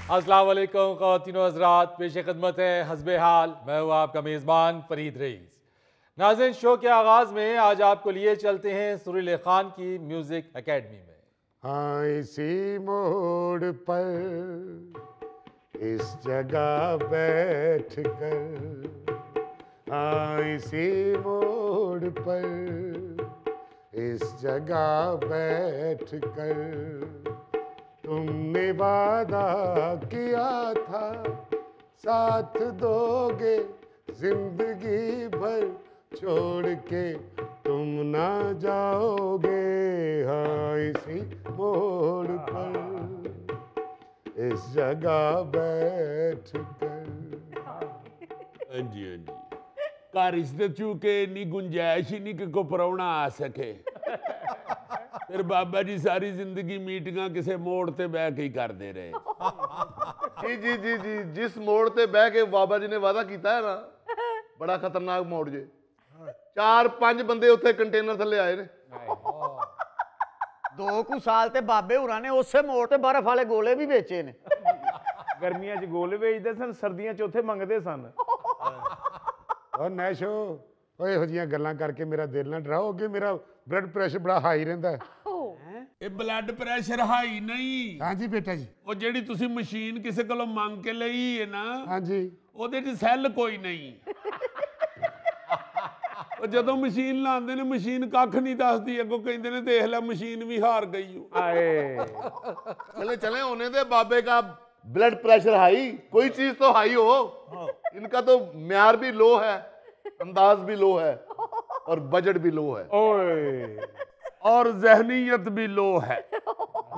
अस्सलाम वालेकुम ख़वातीन व हज़रात, पेश खिदमत है हस्बे हाल। मैं हूँ आपका मेज़बान फरीद रईस। नाज़रीन, शो के आगाज़ में आज आपको लिए चलते हैं सुरीले खान की म्यूज़िक एकेडमी में। हाँ, इसी मोड़ पर इस जगह बैठ कर, हाँ इसी मोड़ पर इस जगह बैठ कर तुमने वादा किया था साथ दोगे जिंदगी भर, छोड़ के तुम ना जाओगे। हाँ, इसी मोड़ पर इस जगह बैठ कर। हाँ जी घर रिश्ते चूके इन्नी गुंजाइश ही नहीं कि को परौना आ सके। फिर बाबा जी सारी जिंदगी मीटिंगां किसी मोड़ ते बह के ही करते रहे। जी जी जी जी, जिस मोड़ ते बह के बाबा जी ने वादा किया है ना, बड़ा खतरनाक मोड़ जे। 4-5 बंदे उत्थे कंटेनर थले आए ने। 2 साल ते बाबे हुरां ने उसे मोड़ ते बर्फ वाले गोले भी बेचे ने। गर्मियां च गोले बेचदे सन, सर्दियां च उत्थे मंगदे सन। और नैशो, ओए ਇਹੋ ਜਿਹੀਆਂ ਗੱਲਾਂ करके मेरा दिल ना डराओ, कि मेरा ब्लड प्रेशर बड़ा हाई रहता है। ਇਹ ਬਲੱਡ ਪ੍ਰੈਸ਼ਰ ਹਾਈ ਨਹੀਂ। हाँ जी बेटा जी। ਉਹ ਜਿਹੜੀ ਤੁਸੀਂ ਮਸ਼ੀਨ ਕਿਸੇ ਕੋਲੋਂ ਮੰਗ ਕੇ ਲਈ ਹੈ ਨਾ, हाँ जी। ਉਹਦੇ 'ਚ ਸੈੱਲ ਕੋਈ ਨਹੀਂ। ਉਹ ਜਦੋਂ ਮਸ਼ੀਨ ਲਾਉਂਦੇ ਨੇ, ਮਸ਼ੀਨ ਕੱਖ ਨਹੀਂ ਦੱਸਦੀ, ਅੱਗੋਂ ਕਹਿੰਦੇ ਨੇ ਦੇਖ ਲੈ ਮਸ਼ੀਨ ਵੀ ਹਾਰ ਗਈ। आए चले चले होने दे बाबे का ब्लड प्रेशर हाई, कोई चीज तो हाई हो। इनका तो म्यार भी लो है, अंदाज भी लो है और बजट भी लो है। ओए और जहनीयत भी लो है।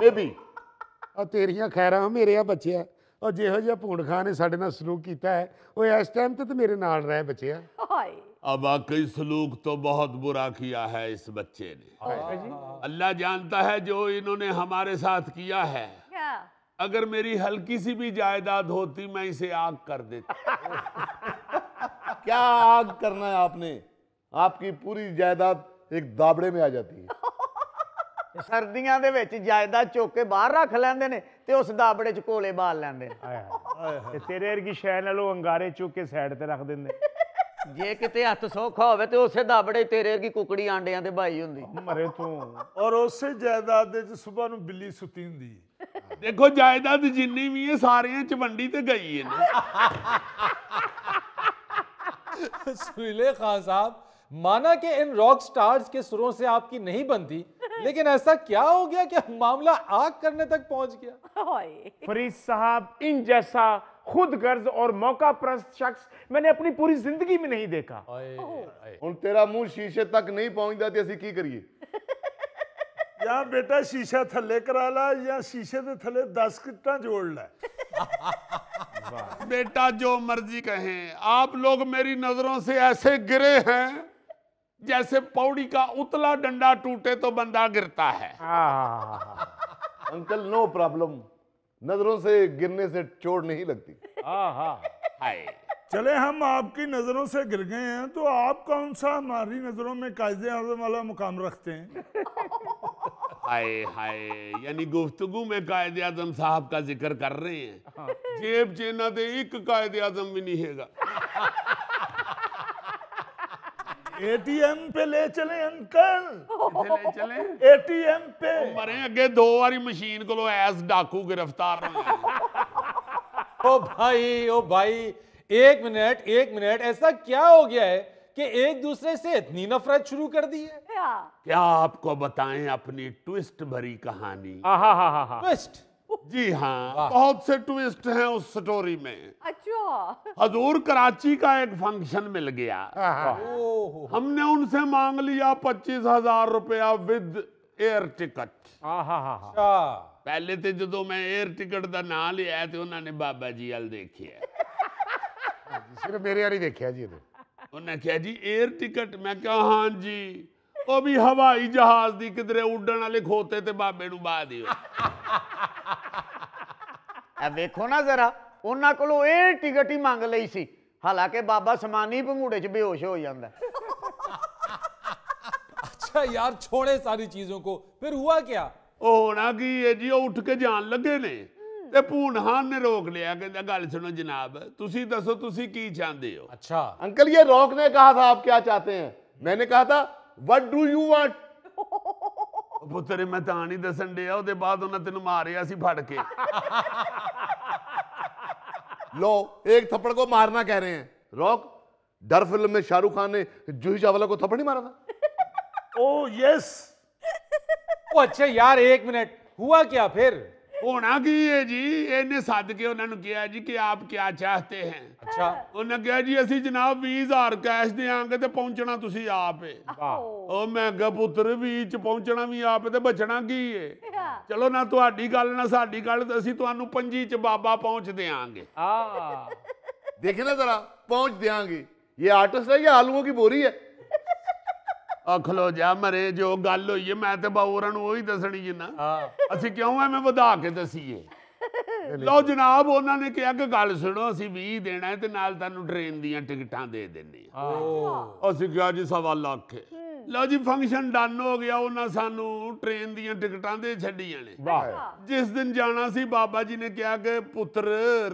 मे भी और तेरियां खैरां मेरे आ बच्चिया, और जिहो जिहा भूंड खां ने साडे नाल सलूक कीता है, वो इस टाइम ते मेरे नाल रह बच्चिया। अब वाकई सलूक तो बहुत बुरा किया है इस बच्चे ने। अल्लाह जानता है जो इन्होंने हमारे साथ किया है। अगर मेरी हल्की सी भी जायदाद होती, मैं इसे आग कर देता। क्या आग करना है आपने? आपकी पूरी जायदाद एक दाबड़े में आ जाती है। सर्दियां दे विच जायदाद चुक के बाहर रख लैंदे ने ते उस दाबड़े च कोले बाल लैंदे ने। ते तेरे वर्गी शै नालों अंगारे चुक के साइड ते रख दिंदे। जे किते हत्थ सौखा होवे ते उसे दाबड़े तेरे वर्गी कुकड़ी आंडियां ते बाई हुंदी। मरे तू और उसे जायदाद दे च सुबह नूं बिल्ली सुती हुंदी। देखो जायदाद जिन्नी भी है सारियां च वंडी ते गई है ना। सुरीले खान साहब, माना कि इन रॉक स्टार्स के सुरों से आपकी नहीं बनती, लेकिन ऐसा क्या हो गया कि मामला आग करने तक पहुंच गया? फरीद साहब, इन जैसा खुद गर्ज और मौका परस्त शख्स मैंने अपनी पूरी जिंदगी में नहीं देखा। हुण तेरा मुंह शीशे तक नहीं पहुंचदा ते असीं की करिए? या बेटा शीशा थल्ले करा ला, या शीशे दे थल्ले 10 किट्टां जोड़ लै। बेटा जो मर्जी कहें, आप लोग मेरी नजरों से ऐसे गिरे हैं जैसे पौड़ी का उतला डंडा टूटे तो बंदा गिरता है। अंकल नो प्रॉब्लम, नजरों से गिरने से चोट नहीं लगती। हाय चले हम आपकी नजरों से गिर गए हैं, तो आप कौन सा हमारी नजरों में कायदे आज़म वाला मुकाम रखते हैं? हाय हाय, यानी गुफ्तगू में कायदे आजम साहब का जिक्र कर रहे हैं। जेब चेना दे एक कायदे आजम भी नहीं हैगा। ATM पे ले चले अंकल, ले चले ATM पे। मरे अगे 2 बारी मशीन को ऐस डाकू गिरफ्तार हुए। ओ भाई, एक मिनट, ऐसा क्या हो गया है कि एक दूसरे से इतनी नफरत शुरू कर दी है? क्या आपको बताएं अपनी ट्विस्ट भरी कहानी? ट्विस्ट? जी हाँ, बहुत से ट्विस्ट हैं उस स्टोरी में। अच्छा। हजूर कराची का एक फंक्शन मिल गया। हमने उनसे मांग लिया 25,000 रुपया विद एयर टिकट। पहले तो जो मैं एयर टिकट का ना लिया तो उन्होंने बाबा जी वाल देखिए, सिर्फ मेरे वाली देखिया जी। उन्हें कहा जी एयर टिकट, मैं कहा हाँ जी, वो भी हवाई जहाज दी, किधरे उड़न वाले खोते ते बाबे नूं बा दिओ। वेखो ना जरा, उन्हां कोलों एयर टिकट ही मंग लई सी, हालांकि बाबा समानी भंगूड़े च बेहोश हो जांदा। अच्छा यार, छोड़े सारी चीजों को, फिर हुआ क्या? होना की है जी, उठ के जान लगे ने ਤੇ ਭੂਣ ਖਾਨ ਨੇ ਰੋਕ ਲਿਆ, ਕਹਿੰਦਾ ਗੱਲ ਸੁਣੋ ਜਨਾਬ, ਤੁਸੀਂ ਦੱਸੋ ਤੁਸੀਂ ਕੀ ਚਾਹੁੰਦੇ ਹੋ। अच्छा अंकल ये रॉक ने कहा था आप क्या चाहते हैं, मैंने कहा था व्हाट डू यू वांट। ਪੁੱਤਰੇ ਮੈਂ ਤਾਂ ਨਹੀਂ ਦੱਸਣ ਡਿਆ, ਉਹਦੇ ਬਾਅਦ ਉਹਨਾਂ ਤੈਨੂੰ ਮਾਰਿਆ ਸੀ ਫੜ ਕੇ। लो एक थप्पड़ को मारना कह रहे हैं। रॉक डर फिल्म में शाहरुख खान ने जूही चावला को थप्पड़ नहीं मारा था। ओ यस। ओ अच्छा यार, एक मिनट, हुआ क्या फिर? ਹੋਣਾ ਕੀ ਹੈ ਜੀ, ਇਹਨੇ ਸੱਦ ਕੇ ਉਹਨਾਂ ਨੂੰ ਕਿਹਾ ਜੀ ਕਿ ਆਪ ਕਿਆ ਚਾਹਤੇ ਹੈ। अच्छा ਉਹਨਾਂ ਕਿਹਾ ਜੀ ਅਸੀਂ ਜਨਾਬ 20,000 ਕੈਸ਼ ਦੇਾਂਗੇ ਤੇ ਪਹੁੰਚਣਾ ਤੁਸੀਂ ਆਪ ਹੈ। ਉਹ ਮੈਂ ਕਿਹਾ ਪੁੱਤਰ 20 ਚ ਪਹੁੰਚਣਾ ਵੀ ਆਪ ਹੈ ਤੇ ਬਚਣਾ ਕੀ ਹੈ। ਚਲੋ ਨਾ ਤੁਹਾਡੀ ਗੱਲ ਨਾ ਸਾਡੀ ਗੱਲ, ਅਸੀਂ ਤੁਹਾਨੂੰ 25 ਚ ਬਾਬਾ ਪਹੁੰਚ ਦੇਾਂਗੇ। देखे ना जरा, पहुंच देंगे। ये आर्टिस्ट है या आलूओं की बोरी है। ਖਲੋ ਜਾ ਮਰੇ, ਜੋ ਗੱਲ ਹੋਈ ਹੈ ਮੈਂ ਤੇ ਬਾਊਰਾਂ ਨੂੰ ਉਹੀ ਦੱਸਣੀ ਹੈ ਨਾ, ਅਸੀਂ ਕਿਉਂ ਐਵੇਂ ਵਧਾ ਕੇ ਦਸੀਏ। ਲਓ ਜਨਾਬ, ਉਹਨਾਂ ਨੇ ਕਿਹਾ ਕਿ ਗੱਲ ਸੁਣੋ, ਅਸੀਂ 20 ਦੇਣਾ ਹੈ ਤੇ ਨਾਲ ਤੁਹਾਨੂੰ ਟ੍ਰੇਨ ਦੀਆਂ ਟਿਕਟਾਂ ਦੇ ਦਿੰਦੇ ਆ। ਅਸੀਂ ਕਿਹਾ ਜੀ 1.25 ਲੱਖ। ਲਓ ਜੀ ਫੰਕਸ਼ਨ ਡਨ ਹੋ ਗਿਆ, ਉਹਨਾਂ ਸਾਨੂੰ ਟ੍ਰੇਨ ਦੀਆਂ ਟਿਕਟਾਂ ਦੇ ਛੱਡੀਆਂ ਨੇ। ਜਿਸ ਦਿਨ ਜਾਣਾ ਸੀ ਬਾਬਾ ਜੀ ਨੇ ਕਿਹਾ ਕਿ ਪੁੱਤਰ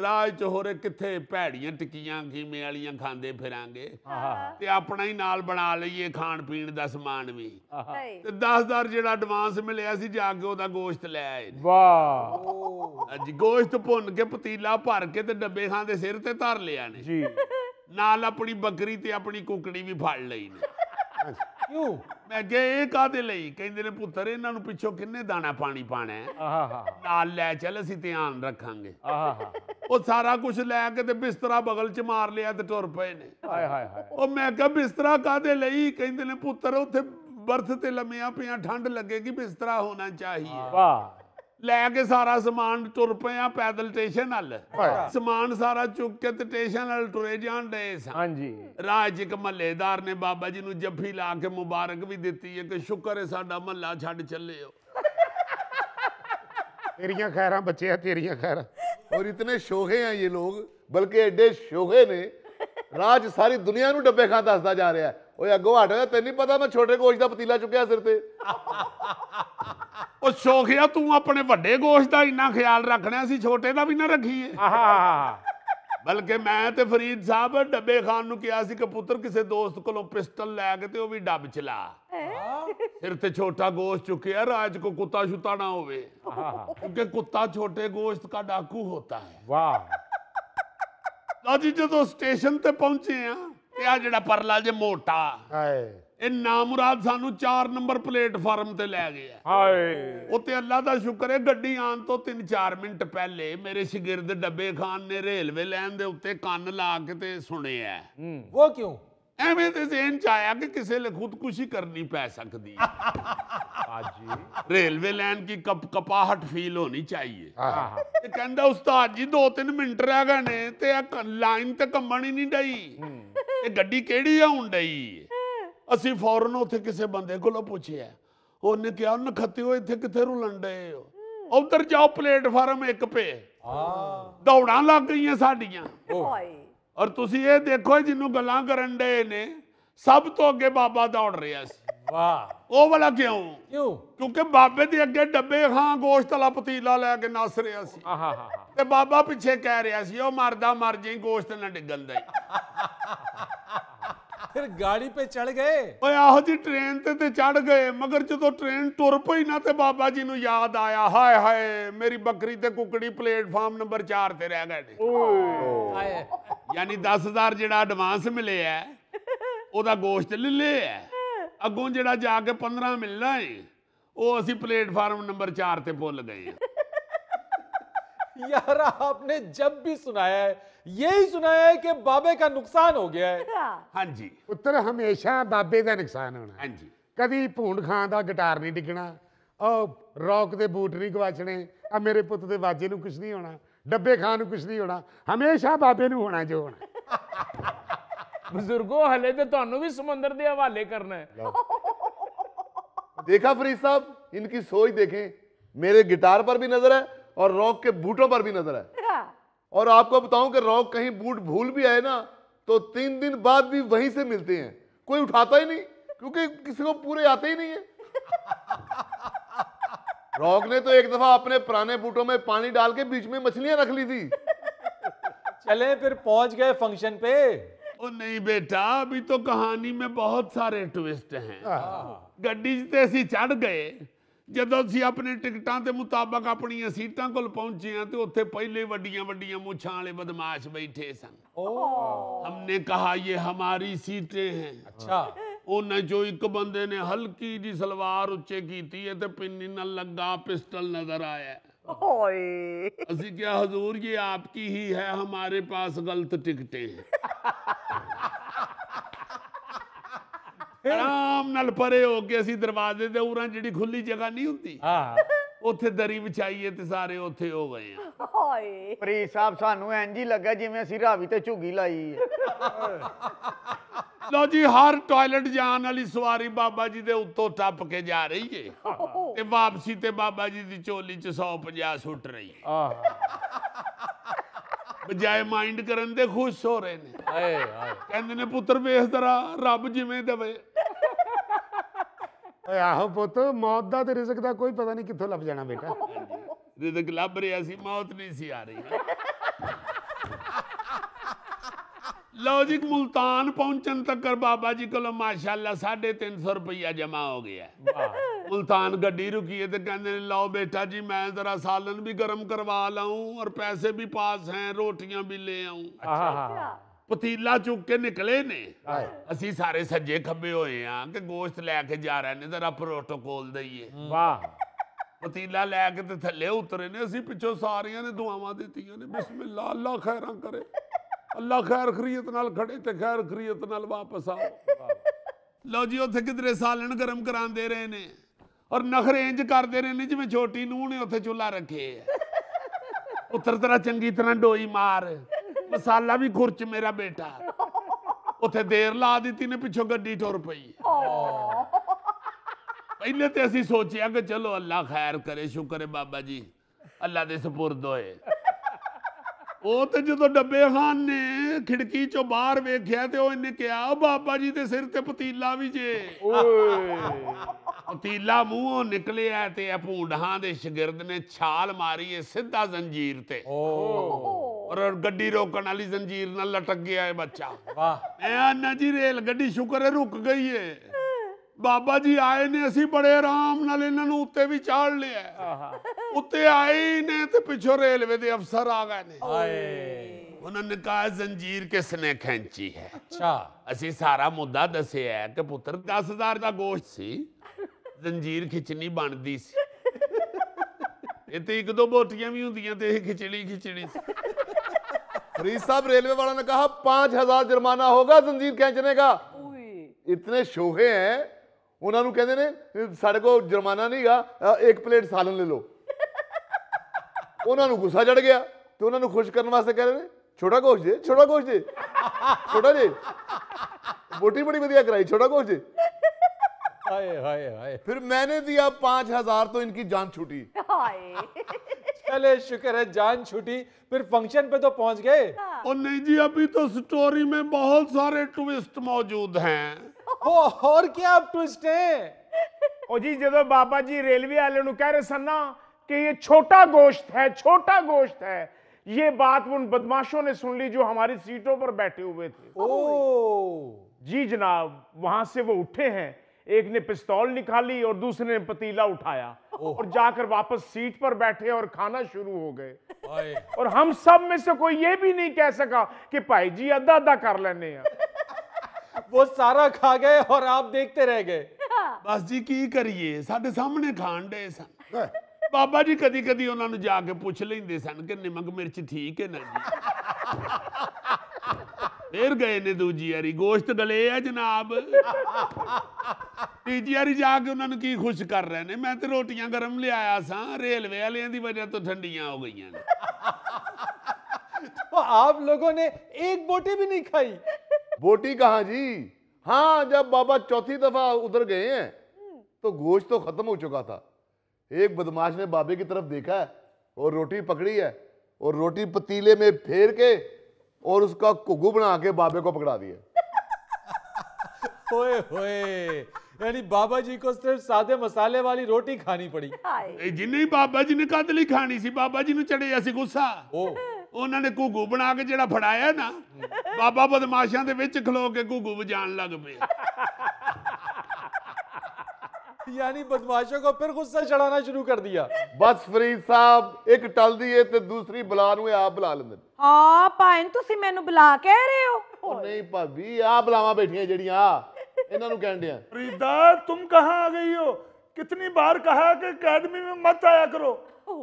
ਰਾਹ ਚ ਹੋਰ ਕਿੱਥੇ ਭੈੜੀਆਂ ਟਿੱਕੀਆਂ ਖੀਮੇ ਵਾਲੀਆਂ ਖਾਂਦੇ ਫਿਰਾਂਗੇ ਤੇ ਆਪਣਾ ਹੀ ਨਾਲ ਬਣਾ ਲਈਏ ਖਾਣ ਪੀਣ ਦਾ ਸਮਾਨ ਵੀ। ਤੇ 10,000 ਜਿਹੜਾ ਐਡਵਾਂਸ ਮਿਲਿਆ ਸੀ ਜਾ ਕੇ ਉਹਦਾ ਗੋਸ਼ਤ ਲੈ ਆਏ। ਵਾਹ ਅੱਜ ਗੋਸ਼ਤ ਭੁੰਨ ਕੇ ਪਤੀਲਾ ਭਰ ਕੇ ਤੇ ਡੱਬੇ ਖਾਂ ਦੇ ਸਿਰ ਤੇ ਧਰ ਲਿਆ ਨੇ ਜੀ। ਨਾਲ ਆਪਣੀ ਬੱਕਰੀ ਤੇ ਆਪਣੀ ਕੁਕੜੀ ਵੀ ਫੜ ਲਈ ਨੇ। क्यों? ਮੈਂ ਕਿਹਾ ਇਹ ਕਾਹਦੇ ਲਈ? ਕਹਿੰਦੇ ਨੇ ਪੁੱਤਰ ਇਹਨਾਂ ਨੂੰ ਪਿੱਛੋਂ ਕਿੰਨੇ ਦਾਣਾ ਪਾਣੀ ਪਾਣਾ ਹੈ, ਨਾਲ ਲੈ ਚੱਲ ਅਸੀਂ ਧਿਆਨ ਰੱਖਾਂਗੇ। ਉਹ ਸਾਰਾ ਕੁਝ ਲੈ ਕੇ ਤੇ ਬਿਸਤਰਾ ਬਗਲ ਚ ਮਾਰ ਲਿਆ ਤੇ ਟੁਰ ਪਏ ਨੇ। ਉਹ ਮੈਂ ਕਿਹਾ ਬਿਸਤਰਾ ਕਾਹਦੇ ਲਈ? ਕਹਿੰਦੇ ਨੇ ਪੁੱਤਰ ਉੱਥੇ ਬਰਥ ਤੇ ਲੰਮਿਆਂ ਪਿਆ, ਠੰਡ ਲੱਗੇਗੀ, ਬਿਸਤਰਾ ਹੋਣਾ ਚਾਹੀਏ। ਵਾਹ ਲੈ ਕੇ ਸਾਰਾ ਸਮਾਨ ਟੁਰ ਪਏ ਆ ਪੈਦਲ ਸਟੇਸ਼ਨ ਵੱਲ। ਸਮਾਨ ਸਾਰਾ ਚੁੱਕ ਕੇ ਤੇ ਸਟੇਸ਼ਨ ਵੱਲ ਟੁਰੇ ਜਾਣ ਡਏ ਸਾਂ। ਹਾਂਜੀ ਰਾਹ 'ਚ ਇੱਕ ਮਹੱਲੇਦਾਰ ਨੇ ਬਾਬਾ ਜੀ ਨੂੰ ਜੱਫੀ ਲਾ ਕੇ ਮੁਬਾਰਕ ਵੀ ਦਿੱਤੀ ਹੈ ਕਿ ਸ਼ੁਕਰ ਹੈ ਸਾਡਾ ਮਹੱਲਾ ਛੱਡ ਚੱਲੇ ਹੋ। ਤੇਰੀਆਂ ਖੈਰਾਂ ਬੱਚਿਆ, ਤੇਰੀਆਂ ਖੈਰਾਂ। और इतने शोहे हैं ये लोग, बल्कि एडे शोहे ने राज सारी दुनिया नू डब्बे खां दसदा जा रहा है। ओए अगो हट, तेन नहीं पता मैं छोटे गोश्त दा पतीला चुक्या सिर ते। ਉਹ ਸ਼ੌਖਿਆ ਤੂੰ ਆਪਣੇ ਵੱਡੇ ਗੋਸ਼ਤ ਦਾ ਇੰਨਾ ਖਿਆਲ ਰੱਖਣਾ, ਅਸੀਂ ਛੋਟੇ ਦਾ ਵੀ ਨਾ ਰੱਖੀਏ। ਬਲਕਿ ਮੈਂ ਤੇ ਫਰੀਦ ਸਾਹਿਬ ਡੱਬੇ ਖਾਨ ਨੂੰ ਕਿਹਾ ਸੀ ਕਿ ਪੁੱਤਰ ਕਿਸੇ ਦੋਸਤ ਕੋਲੋਂ ਪਿਸਟਲ ਲੈ ਕੇ ਤੇ ਉਹ ਵੀ ਡੱਬ ਚਲਾ, ਸਿਰ ਤੇ ਛੋਟਾ ਗੋਸ਼ਤ ਚੁੱਕਿਆ, ਰਾਜ ਕੋ ਕੁੱਤਾ ਛੁੱਤਾ ਨਾ ਹੋਵੇ, ਕਿਉਂਕਿ ਕੁੱਤਾ ਛੋਟੇ ਗੋਸ਼ਤ का डाकू होता है। ਵਾਹ ਜੀ ਜਦੋਂ ਸਟੇਸ਼ਨ ਤੇ ਪਹੁੰਚੇ ਆ ਤੇ ਆ ਜਿਹੜਾ ਪਰਲਾ ਜੇ ਮੋਟਾ ਇਹ ਨਾਮੁਰਾਦ ਸਾਨੂੰ 4 ਨੰਬਰ ਪਲੇਟਫਾਰਮ ਤੇ ਲੈ ਗਿਆ। ਹਾਏ ਉੱਤੇ ਅੱਲਾ ਦਾ ਸ਼ੁਕਰ ਹੈ ਗੱਡੀ ਆਉਣ ਤੋਂ 3-4 ਮਿੰਟ ਪਹਿਲੇ ਮੇਰੇ ਸ਼ਾਗਿਰਦ ਡੱਬੇ ਖਾਨ ਨੇ ਰੇਲਵੇ ਲਾਈਨ ਦੇ ਉੱਤੇ ਕੰਨ ਲਾ ਕੇ ਤੇ ਸੁਣਿਆ। वो क्यों? ਐਵੇਂ ਤੇ ਜ਼ਿਹਨ ਚ ਆਇਆ ਕਿ ਕਿਸੇ ਲਈ ਖੁਦਕੁਸ਼ੀ ਕਰਨੀ ਪੈ ਸਕਦੀ ਹੈ। रेलवे लाइन की कपाहट फील होनी चाहिए। ये कहंदा उस्ताद जी 2-3 मिनट रह गए ने ते लाइन ते कंबण ही नहीं डई, ये गड्डी केड़ी आउण डई। ਅਸੀਂ ਫੌਰਨ ਉੱਥੇ ਕਿਸੇ ਬੰਦੇ ਕੋਲੋਂ ਪੁੱਛਿਆ, ਉਹਨੇ ਕਿਹਾ ਨਖੱਤਿਓ ਇੱਥੇ ਕਿੱਥੇ ਰੁਲਣ ਡਏ ਹੋ, ਉਧਰ ਜਾਓ ਪਲੇਟਫਾਰਮ 1 ਪੇ। ਦੌੜਾਂ ਲੱਗ ਗਈਆਂ ਸਾਡੀਆਂ। ਔਰ ਤੁਸੀਂ ਇਹ ਦੇਖੋ ਜਿਹਨੂੰ ਗੱਲਾਂ ਕਰਨ ਡਏ ਨੇ ਸਭ ਤੋਂ ਅੱਗੇ ਬਾਬਾ ਦੌੜ ਰਿਹਾ ਸੀ। वाह ਉਹ ਵਾਲਾ ਕਿਉਂ? क्यों? ਕਿਉਂਕਿ ਬਾਬੇ ਦੇ ਅੱਗੇ ਡੱਬੇ ਖਾਂ ਗੋਸ਼ਤ ਵਾਲਾ ਪਤੀਲਾ ਲੈ ਕੇ ਨੱਸ ਰਿਹਾ ਸੀ ਤੇ ਬਾਬਾ ਪਿੱਛੇ ਕਹਿ ਰਿਹਾ ਸੀ ਉਹ ਮਰਦਾ ਮਰ ਜਾਈ, ਗੋਸ਼ਤ ਨਾ ਡਿੱਗਣ ਦੇ। फिर गाड़ी पे चढ़ गए? ਓਏ ਆਹੋ ਜੀ ਟ੍ਰੇਨ ਤੇ ਚੜ ਗਏ, ਮਗਰ ਜਦੋਂ ਟ੍ਰੇਨ ਟੁਰ ਪਈ ਨਾ ਤੇ ਬਾਬਾ ਜੀ ਨੂੰ ਯਾਦ ਆਇਆ, ਹਾਏ ਹਾਏ ਮੇਰੀ ਬੱਕਰੀ ਤੇ ਕੁਕੜੀ ਪਲੇਟਫਾਰਮ ਨੰਬਰ 4 ਤੇ ਰਹਿ ਗਏ ਨੇ। ਯਾਨੀ 10,000 ਜਿਹੜਾ ਐਡਵਾਂਸ ਮਿਲਿਆ ਉਹਦਾ ਗੋਸ਼ਤ ਲੈ ਲਿਆ, ਅੱਗੋਂ ਜਿਹੜਾ ਜਾ ਕੇ 15 ਮਿਲਣਾ ਹੈ ਉਹ ਅਸੀਂ ਪਲੇਟਫਾਰਮ ਨੰਬਰ 4 ਤੇ ਭੁੱਲ ਗਏ। यार आपने जब भी सुनाया है यही सुनाया है कि बाबे का नुकसान हो गया है। ਹਾਂਜੀ ਪੁੱਤਰ ਹਮੇਸ਼ਾ ਬਾਬੇ ਦਾ ਨੁਕਸਾਨ ਹੋਣਾ। ਹਾਂਜੀ ਕਦੀ ਭੂੰਡ ਖਾਂ ਦਾ ਗਿਟਾਰ ਨਹੀਂ ਡਿੱਗਣਾ, ਉਹ ਰੌਕ ਦੇ ਬੂਟ ਨਹੀਂ ਗਵਾਚਣੇ, ਆ ਮੇਰੇ ਪੁੱਤ ਦੇ ਵਾਜੇ ਨੂੰ ਕੁਝ ਨਹੀਂ ਹੋਣਾ, ਡੱਬੇ ਖਾਂ ਨੂੰ ਕੁਝ ਨਹੀਂ ਹੋਣਾ, ਹਮੇਸ਼ਾ ਬਾਬੇ ਨੂੰ ਹੋਣਾ ਜੋ ਹੋਣਾ। ਬਜ਼ੁਰਗੋ ਹਲੇ ਤੇ ਤੁਹਾਨੂੰ ਵੀ ਸਮੁੰਦਰ ਦੇ ਹਵਾਲੇ ਕਰਨਾ ਹੈ। देखा फरीद साहब, इनकी सोच देखें, मेरे गिटार पर भी नजर है और रॉक के बूटों पर भी नजर है। और आपको बताऊं कि रॉक कहीं बूट भूल भी आए ना तो 3 दिन बाद भी वहीं से मिलते हैं, कोई उठाता ही नहीं क्योंकि किसी को पूरे आते ही नहीं है। रॉक ने तो एक दफा अपने पुराने बूटों में पानी डाल के बीच में मछलियां रख ली थी। चले फिर पहुंच गए फंक्शन पे। ओ नहीं बेटा, अभी तो कहानी में बहुत सारे ट्विस्ट हैं। ਗੱਡੀ 'ਚ ਤੇ ਅਸੀਂ ਚੜ ਗਏ। ਜਦੋਂ ਅਸੀਂ ਆਪਣੇ ਟਿਕਟਾਂ ਦੇ ਮੁਤਾਬਕ ਆਪਣੀਆਂ ਸੀਟਾਂ ਕੋਲ ਪਹੁੰਚੇ ਆ ਤੇ ਉੱਥੇ ਪਹਿਲੇ ਵੱਡੀਆਂ ਵੱਡੀਆਂ ਮੁੱਛਾਂ ਵਾਲੇ ਬਦਮਾਸ਼ ਬੈਠੇ ਸਨ। हमने कहा ये हमारी सीटें हैं। अच्छा। ਉਹਨਾਂ ਚੋਂ ਇੱਕ ਬੰਦੇ ਨੇ ਹਲਕੀ ਜੀ ਸਲਵਾਰ ਉੱਚੇ ਕੀਤੀ ਹੈ ਤੇ ਪਿੰਨੀ ਨਾਲ ਲੱਗਾ ਪਿਸਟਲ ਨਜ਼ਰ ਆਇਆ। ਓਏ ਅਸੀਂ ਕਿਹਾ ਹਜ਼ੂਰ ये आपकी ही है, हमारे पास गलत टिकटें हैं। ਆਰਾਮ ਨਾਲ ਪਰੇ ਹੋ ਕੇ ਅਸੀਂ ਦਰਵਾਜ਼ੇ ਦੇ ਉਰਾਂ ਜਿਹੜੀ ਖੁੱਲੀ ਜਗ੍ਹਾ ਨਹੀਂ ਹੁੰਦੀ, ਉੱਥੇ ਦਰੀ ਵਿਛਾਈਏ ਤੇ ਸਾਰੇ ਉੱਥੇ ਹੋ ਗਏ ਆ। ਓਏ ਫਰੀਦ ਸਾਹਿਬ, ਸਾਨੂੰ ਇੰਜ ਹੀ ਲੱਗਾ ਜਿਵੇਂ ਅਸੀਂ ਰਾਵੀ ਤੇ ਝੁੱਗੀ ਲਾਈ ਹੈ। ਲੋ ਜੀ, ਹਰ ਟਾਇਲਟ ਜਾਣ ਵਾਲੀ ਸਵਾਰੀ ਬਾਬਾ ਜੀ ਦੇ ਉੱਤੋਂ ਟੱਪ ਕੇ ਜਾ ਰਹੀ ਏ ਤੇ ਵਾਪਸੀ ਤੇ ਬਾਬਾ ਜੀ ਦੀ ਝੋਲੀ 'ਚ 150 ਸੁੱਟ ਰਹੀ ਹੈ। ਬਜਾਏ ਮਾਈਂਡ ਕਰਨ ਦੇ ਖੁਸ਼ ਹੋ ਰਹੇ ਨੇ। ਕਹਿੰਦੇ ਨੇ ਪੁੱਤਰ ਵੇਖ ਜ਼ਰਾ, ਰੱਬ ਜਿਵੇਂ ਦੇਵੇ। ਓਏ ਆਹੋ ਪੁੱਤ, ਮੌਤ ਦਾ ਤੇ ਰਿਜ਼ਕ ਦਾ ਕੋਈ ਪਤਾ ਨਹੀਂ ਕਿੱਥੋਂ ਲੱਭ ਜਾਣਾ ਬੇਟਾ। ਰਿਜ਼ਕ ਲੱਭ ਰਿਹਾ ਸੀ, ਮੌਤ ਨਹੀਂ ਸੀ ਆ ਰਹੀ। ਲਓ ਜੀ, ਮੁਲਤਾਨ ਪਹੁੰਚਣ ਤੱਕ ਬਾਬਾ ਜੀ ਕੋਲੋਂ ਮਾਸ਼ਾਅੱਲਾ 350 ਰੁਪਇਆ ਜਮਾ ਹੋ ਗਿਆ। मुल्तान गड्डी रुकी है तो कहने लो बेटा जी मैं जरा सालन भी गर्म करवा लाऊं और पैसे भी पास हैं, रोटियां भी ले आऊं। पतीला चुक के निकले ने, असी सारे सज्जे खब्बे होए हां कि गोश्त लैके जा रहे ने, जरा प्रोटोकॉल दईए। वाह। पतीला लैके ते थल्ले उतरे ने, असी पिछों सारियां ने दुआवां दित्तियां ने, बिस्मिल्लाह अल्लाह खैरां करे, अल्लाह खैर खरीयत नाल खड़े ते खैर खरीयत नाल वापस आओ। लो जी, उत्थे किधरे सालन गर्म करांदे रहे ने और नखरे इंज करते रहे ने जिवें छोटी नूह ने उत्थे चुल्हा रखे। उतर तरह चंगी तरह डोई मार, मसाला भी खुरच मेरा बेटा। उत्थे देर ला दी ने, पिछों गड्डी टुर पई। पहले तो असी सोचिया कि चलो अल्लाह खैर करे, शुक्र है बाबा जी अल्लाह दे सुपुर्द होए। ਉਹ ਤੇ ਜਦੋਂ ਡੱਬੇ ਖਾਨ ਨੇ ਖਿੜਕੀ ਚੋਂ ਬਾਹਰ ਵੇਖਿਆ ਤੇ ਉਹ ਇਹਨੇ ਕਿਹਾ ਬਾਬਾ ਜੀ ਦੇ ਸਿਰ ਤੇ ਪਤੀਲਾ ਵੀ ਜੇ। ਓਏ ਪਤੀਲਾ ਮੂੰਹੋਂ ਨਿਕਲਿਆ ਤੇ ਇਹ ਭੂੰਡਾਂ ਦੇ ਸ਼ਾਗਿਰਦ ਨੇ ਛਾਲ ਮਾਰੀ ਏ ਸਿੱਧਾ ਜ਼ੰਜੀਰ ਤੇ। ਔਰ ਗੱਡੀ ਰੋਕਣ ਵਾਲੀ ਜ਼ੰਜੀਰ ਨਾਲ ਲਟਕ ਗਿਆ ਇਹ ਬੱਚਾ। ਵਾਹ। ਐ ਨਾ ਜੀ ਰੇਲ ਗੱਡੀ ਸ਼ੁਕਰ ਹੈ ਰੁਕ ਗਈ ਏ। ਬਾਬਾ ਜੀ ਆਏ ਨੇ, ਅਸੀਂ ਬੜੇ ਆਰਾਮ ਨਾਲ ਇਹਨਾਂ ਨੂੰ ਉੱਤੇ ਵੀ ਚਾੜ ਲਿਆ। ਉੱਤੇ ਆਏ ਨੇ ਤੇ ਪਿੱਛੋਂ ਰੇਲਵੇ ਦੇ ਅਫਸਰ ਆ ਗਏ ਨੇ। उन्होंने कहा जंजीर किसने खींची है। अच्छा। असी सारा मुद्दा दसिया है कि पुत्र 10,000 का गोश्त सी, जंजीर खिंचनी बनती सी। ये तो एक दो बोटियां भी होंदियां ते खिचड़ी खिचड़ी। फरीद साहब, रेलवे वाला ने कहा 5,000 जुर्माना होगा जंजीर खींचने का। इतने शोहे हैं, उन्होंने कहते ने साढ़े को जुर्माना नहीं गा, एक प्लेट सालन ले लो। उन्होंने गुस्सा चढ़ गया तो उन्होंने खुश करने वास्ते कह रहे ने छोटा गोश्त जे, छोटा गोश्त जे, छोटा जे, बोटी बड़ी बढ़िया कराई, छोटा गोश्त जे। हाय हाय हाय। फिर मैंने दिया 5,000 तो इनकी जान छूटी। चले शुक्र है जान छूटी। फिर फंक्शन पे तो पहुंच गए। और नहीं जी, अभी तो स्टोरी में बहुत सारे ट्विस्ट मौजूद हैं। और क्या अब ट्विस्ट है? ओ जी, जो बाबा जी रेलवे वाले नु कह रहे सन ना कि ये छोटा गोश्त है, छोटा गोश्त है, ये बात उन बदमाशों ने सुन ली जो हमारी सीटों पर बैठे हुए थे। जी जनाब, वहां से वो उठे हैं, एक ने पिस्तौल निकाली और दूसरे ने पतीला उठाया और जाकर वापस सीट पर बैठे और खाना शुरू हो गए। और हम सब में से कोई ये भी नहीं कह सका कि भाई जी अद्धा अद्धा कर लेने हैं। वो सारा खा गए और आप देखते रह गए। बस जी की करिए, साडे सामने खान डे सन। बाबा जी कदी कदी उन्होंने जाके पूछ लेंदे सन कि नमक मिर्च ठीक है ना जी। फिर गए ने दूजी वारी, गोश्त गले है जनाब। तीजी वारी जाके उन्होंने की खुश कर रहे ने, मैं तो रोटियां गर्म ले आया सा, रेलवे वालियां दी वजह तो ठंडियां हो गई। तो आप लोगों ने एक बोटी भी नहीं खाई? बोटी कहाँ जी, हाँ जब बाबा चौथी दफा उधर गए हैं तो गोश्त तो खत्म हो चुका था। एक बदमाश ने बाबे की तरफ देखा है और रोटी पकड़ी है और रोटी पतीले में फेर के और उसका कुगू बना के बाबे को पकड़ा दिया। होए होए, यानी बाबा जी को सिर्फ सादे मसाले वाली रोटी खानी पड़ी। जिन्हें बाबा जी ने कद ਲਈ ਖਾਣੀ ਸੀ ਬਾਬਾ ਜੀ ਨੂੰ ਚੜਿਆ ਸੀ ਗੁੱਸਾ ਉਹਨਾਂ ਨੇ ਘੁੱਗੂ ਬਣਾ ਕੇ ਜਿਹੜਾ ਫੜਾਇਆ ਨਾ ਬਾਬਾ ਬਦਮਾਸ਼ਾਂ ਦੇ ਵਿੱਚ ਖਲੋ ਕੇ ਘੁੱਗੂ ਵਜਾਣ ਲੱਗ ਪਏ। यानी बदमाशों को फिर गुस्सा चढ़ाना शुरू कर दिया। बस फरीद साहब, एक टल दी है ते दूसरी बुला ਨੂੰ आप बुला लेंदे। हाँ भाई ਤੁਸੀਂ ਮੈਨੂੰ ਬੁਲਾ ਕਹਿ ਰਹੇ ਹੋ? ਉਹ ਨਹੀਂ ਭਾਬੀ, ਆ ਬੁਲਾਵਾਂ ਬੈਠੀਆਂ ਜਿਹੜੀਆਂ ਇਹਨਾਂ ਨੂੰ ਕਹਿਣ ਡਿਆ। फरीदा तुम कहाँ आ गई हो? कितनी बार कहा कि अकेडमी में मत आया करो।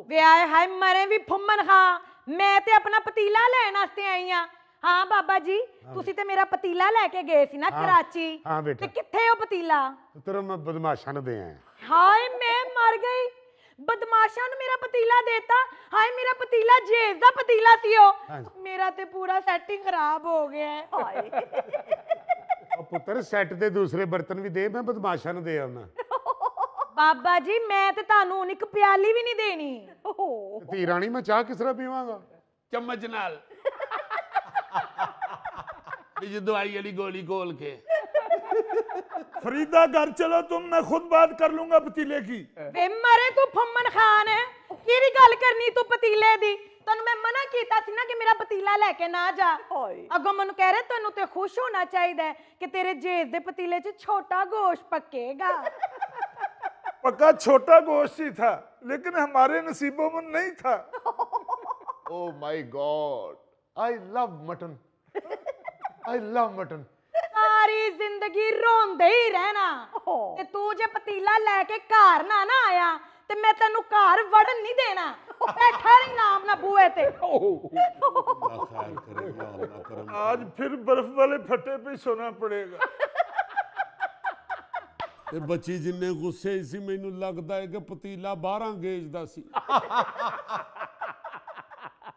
ਵੇ ਆਏ ਹਾਏ ਮਰੇ ਵੀ ਫੁੰਮਨ ਖਾਂ, ਮੈਂ ਤੇ ਆਪਣਾ ਪਤੀਲਾ ਲੈਣ ਵਾਸਤੇ ਆਈ ਆ। ਹਾਂ ਬਾਬਾ ਜੀ, ਤੁਸੀਂ ਤੇ ਮੇਰਾ ਪਤੀਲਾ ਲੈ ਕੇ ਗਏ ਸੀ ਨਾ ਕਰਾਚੀ। ਹਾਂ ਬੇਟਾ। ਤੇ ਕਿੱਥੇ ਉਹ ਪਤੀਲਾ? ਤੇਰਾ ਮੈਂ ਬਦਮਾਸ਼ਾਂ ਨੂੰ ਦੇ ਆਇਆ। ਹਾਏ ਮੈਂ ਮਰ ਗਈ, ਬਦਮਾਸ਼ਾਂ ਨੂੰ ਮੇਰਾ ਪਤੀਲਾ ਦੇਤਾ। ਹਾਏ ਮੇਰਾ ਪਤੀਲਾ ਜੇਬ ਦਾ ਪਤੀਲਾ ਸੀ ਉਹ। ਮੇਰਾ ਤੇ ਪੂਰਾ ਸੈਟਿੰਗ ਖਰਾਬ ਹੋ ਗਿਆ ਹੈ। ਹਾਏ ਉਹ ਪੁੱਤਰ ਸੈੱਟ ਦੇ ਦੂਸਰੇ ਬਰਤਨ ਵੀ ਦੇ, ਮੈਂ ਬਦਮਾਸ਼ਾਂ ਨੂੰ ਦੇ ਆਉਣਾ। ਬਾਬਾ ਜੀ ਮੈਂ ਤੇ ਤੁਹਾਨੂੰ ਹੁਣ ਇੱਕ ਪਿਆਲੀ ਵੀ ਨਹੀਂ ਦੇਣੀ। ਧੀ ਰਾਣੀ ਮੈਂ ਚਾਹ ਕਿਸ ਤਰ੍ਹਾਂ ਪੀਵਾਂਗਾ? ਚਮਚ ਨਾਲ ये दवाई वाली गोली खोल के। फरीदा घर चलो तुम, मैं खुद बात कर लूंगा पतीले की। ਵੇ ਮਰੇ ਤੂੰ ਫੁੰਮਨ ਖਾਨ ਹੈ, ਕਿਹੜੀ ਗੱਲ ਕਰਨੀ ਤੂੰ ਪਤੀਲੇ ਦੀ? ਤੈਨੂੰ ਮੈਂ ਮਨਾ ਕੀਤਾ ਸੀ ਨਾ ਕਿ ਮੇਰਾ ਪਤੀਲਾ ਲੈ ਕੇ ਨਾ ਜਾ। ਅੱਗੋਂ ਮੈਨੂੰ ਕਹਿ ਰਹੇ ਤੈਨੂੰ ਤੇ ਖੁਸ਼ ਹੋਣਾ ਚਾਹੀਦਾ ਹੈ ਕਿ ਤੇਰੇ ਜੇਬ ਦੇ ਪਤੀਲੇ 'ਚ ਛੋਟਾ ਗੋਸ਼ਤ ਪੱਕੇਗਾ। पक्का छोटा गोश्त ही था, लेकिन हमारे नसीबों में नहीं था। Oh my God, I love mutton. I love mutton. ਸਾਰੀ ਜ਼ਿੰਦਗੀ ਰੋਂਦੇ ਹੀ ਰਹਿਣਾ। ਤੇ ਤੂੰ ਜੇ ਪਤੀਲਾ ਲੈ ਕੇ ਘਰ ਨਾ ਆਇਆ ਤੇ ਮੈਂ ਤੈਨੂੰ ਘਰ ਵੜਨ ਨਹੀਂ ਦੇਣਾ। ਬੈਠਾ ਰਹੀ ਨਾਮ ਨਾ ਬੂਏ ਤੇ। आज फिर बर्फ वाले फट्टे पे सोना पड़ेगा। ਤੇ ਬੱਚੀ ਜਿੰਨੇ ਗੁੱਸੇ ਸੀ ਮੈਨੂੰ ਲੱਗਦਾ ਹੈ ਕਿ ਪਤੀਲਾ 12 ਗੇਜ ਦਾ ਸੀ।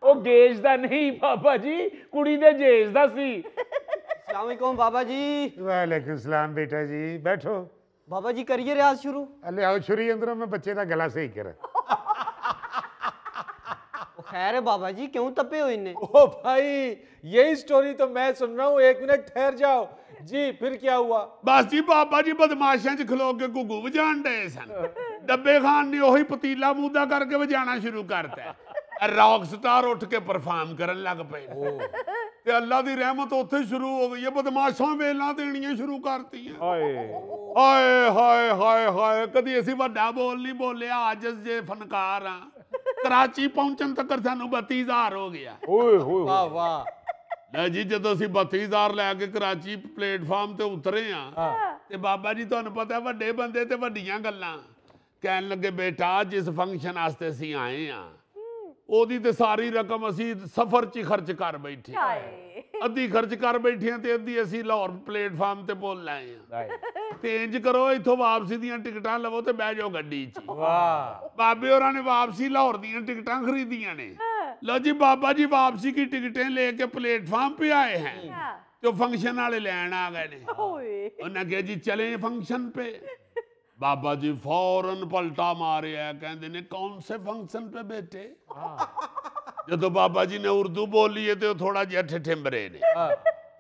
ਉਹ ਗੇਜ ਦਾ ਨਹੀਂ ਬਾਬਾ ਜੀ, ਕੁੜੀ ਦੇ ਜੇਜ ਦਾ ਸੀ। अस्सलाम वालेकुम बाबा जी। वालेकुम सलाम बेटा जी, बैठो। बाबा जी करिए रियाज शुरू। ले आओ छुरी अंदरों में बच्चे का गला सही कर। खैर है बाबा जी, क्यों तपे हो इन्हें? ओ भाई, यही स्टोरी तो मैं सुन रहा हूँ। एक मिनट ठहर जाओ जी, फिर क्या हुआ? बस जी बाबा जी बदमाशां च खलो के घुघू वजाण डे सन। डब्बे खान ने ਉਹੀ पतीला मूदा करके वजाना शुरू करता। रॉक स्टार उठ के परफॉर्म करन लग पे। ਤੇ ਅੱਲਾ ਦੀ ਰਹਿਮਤ ਉੱਥੇ ਸ਼ੁਰੂ ਹੋ ਗਈ ਹੈ। ਬਦਮਾਸ਼ਾਂ ਵੇਲਾਂ ਦੇਣੀਆਂ ਸ਼ੁਰੂ ਕਰਤੀਆਂ। ਹਾਏ ਹਾਏ ਹਾਏ ਹਾਏ ਹਾਏ, ਕਦੀ ਅਸੀਂ ਵੱਡਾ ਬੋਲ ਨਹੀਂ ਬੋਲਿਆ। ਆਜਜ਼ ਜੇ ਫਨਕਾਰ ਆ। ਕਰਾਚੀ ਪਹੁੰਚਣ ਤੱਕ ਸਾਨੂੰ 32000 ਹੋ ਗਿਆ। ਓਏ ਹੋਏ वाह वाह। ਲੈ ਜੀ ਜਦੋਂ ਅਸੀਂ 32000 ਲੈ ਕੇ ਕਰਾਚੀ ਪਲੇਟਫਾਰਮ ਤੇ ਉਤਰੇ ਆ ਤੇ ਬਾਬਾ ਜੀ ਤੁਹਾਨੂੰ ਪਤਾ ਵੱਡੇ ਬੰਦੇ ਤੇ ਵੱਡੀਆਂ ਗੱਲਾਂ ਕਹਿਣ ਲੱਗੇ, ਬੇਟਾ ਜਿਸ ਫੰਕਸ਼ਨ ਵਾਸਤੇ ਅਸੀਂ ਆਏ ਆ ਉਹਦੀ ਤੇ ਸਾਰੀ ਰਕਮ ਅਸੀਂ ਸਫ਼ਰ 'ਚ ਖਰਚ ਕਰ ਬੈਠੇ। ਅੱਧੀ ਖਰਚ ਕਰ ਬੈਠੀਆਂ ਤੇ ਅੱਧੀ ਅਸੀਂ ਲਾਹੌਰ ਪਲੇਟਫਾਰਮ ਤੇ ਭੁੱਲ ਆਏ ਆ। ਤੇ ਇੰਜ ਕਰੋ ਇੱਥੋਂ ਵਾਪਸੀ ਦੀਆਂ ਟਿਕਟਾਂ ਲਵੋ ਤੇ ਬਹਿ ਜਾਓ ਗੱਡੀ 'ਚ। वाह। बाबे और ने वापसी लाहौर दी टिकटां खरीदियां ने। लो जी बाबा जी वापसी की टिकटें लेके प्लेटफार्म पे आए हैं। तो फंक्शन वाले लैन आ गए ने। उन्हें कहा जी चले फंक्शन पे। बाबा जी फौरन पलटा मारे है, कहते ने कौन से फंक्शन पे बेटे? जो बाबा जी ने उर्दू बोली है तो थोड़ा जिहा ठिठिम्बरे ने।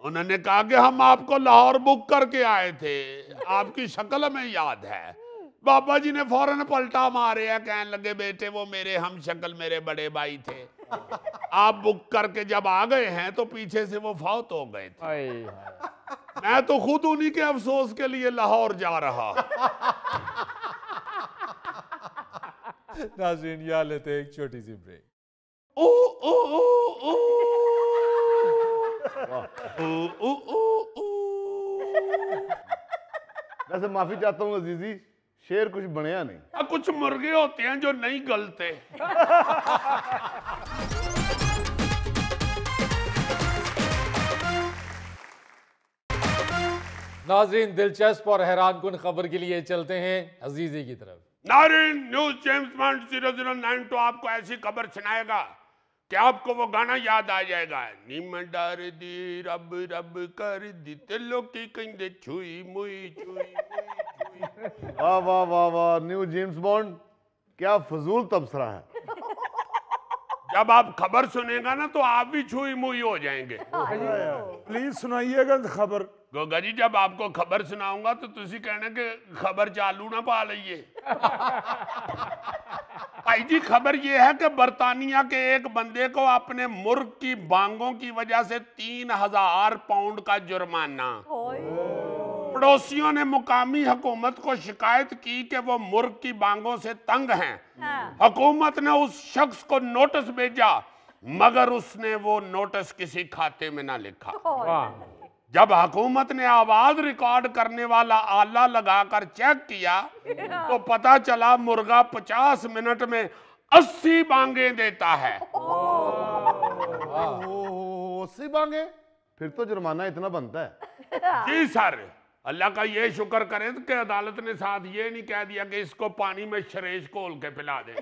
उन्होंने कहा कि हम आपको लाहौर बुक करके आए थे, आपकी शक्ल हमें याद है। बाबा जी ने फौरन पलटा मारे है, कहने लगे बेटे वो मेरे हम शक्ल मेरे बड़े भाई थे। आप बुक करके जब आ गए हैं तो पीछे से वो फौत हो गए थे। मैं तो खुद उन्हीं के अफसोस के लिए लाहौर जा रहा। नाज़रीन, यहाँ लेते एक छोटी सी ब्रेक। ओ ओ ओ ओ ओ ओ ओ। वैसे माफी चाहता हूँ अजीजी, शेर कुछ बनया नहीं। कुछ मुर्गे होते हैं जो नहीं गलते। नाज़रीन, दिलचस्प और हैरानकुन खबर के लिए चलते हैं अजीजी की तरफ। नाज़रीन, न्यूज़ जेम्स बॉन्ड 009 तो आपको ऐसी खबर सुनाएगा कि आपको वो गाना याद आ जाएगा। नीम डर दी रब रब कर दी ते लोकी कहंदे छुई मुई छुई मुई। वाह वाह वाह वाह, न्यू जेम्स बॉन्ड, क्या फजूल तबसरा है। जब आप खबर सुनेगा ना तो आप भी छुई मुई हो जाएंगे। प्लीज सुनाइएगा खबर। गोगा जी जब आपको खबर सुनाऊंगा तो तुसी कहना कि खबर चालू ना पा लीजिए। भाई जी खबर ये है कि बर्तानिया के एक बंदे को अपने मुर्ग की बांगों की वजह से 3000 पाउंड का जुर्माना। पड़ोसियों ने मुकामी हुकूमत को शिकायत की कि वो मुर्ग की बांगों से तंग हैं। हुकूमत ने उस शख्स को नोटिस भेजा मगर उसने वो नोटिस किसी खाते में ना लिखा। जब हुकूमत ने आवाज रिकॉर्ड करने वाला आला लगाकर चेक किया तो पता चला मुर्गा 50 मिनट में 80 बांगे देता है। 80 बांगे? फिर तो जुर्माना इतना बनता है। जी सर, अल्लाह का ये शुक्र करें कि अदालत ने साथ ये नहीं कह दिया कि इसको पानी में शरेश घोल के पिला दे।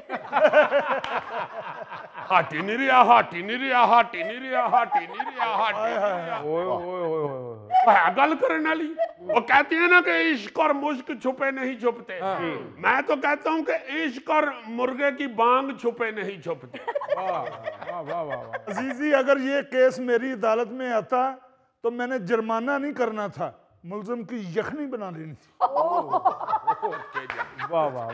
हाटी नहीं रिया, हाटी नहीं रिया, हाटी नहीं रिया, हाटी नहीं रिया, हाटी है गल करने वाली। वो कहती है ना कि इश्क और मुश्क छुपे नहीं छुपते। मैं तो कहता हूँ कि इश्क और मुर्गे की बांग छुपे नहीं छुपते। अजीजी अगर ये केस मेरी अदालत में आता तो मैंने जुर्माना नहीं करना था, मुलजिम की यखनी बना देनी थी। वाह वाह वाह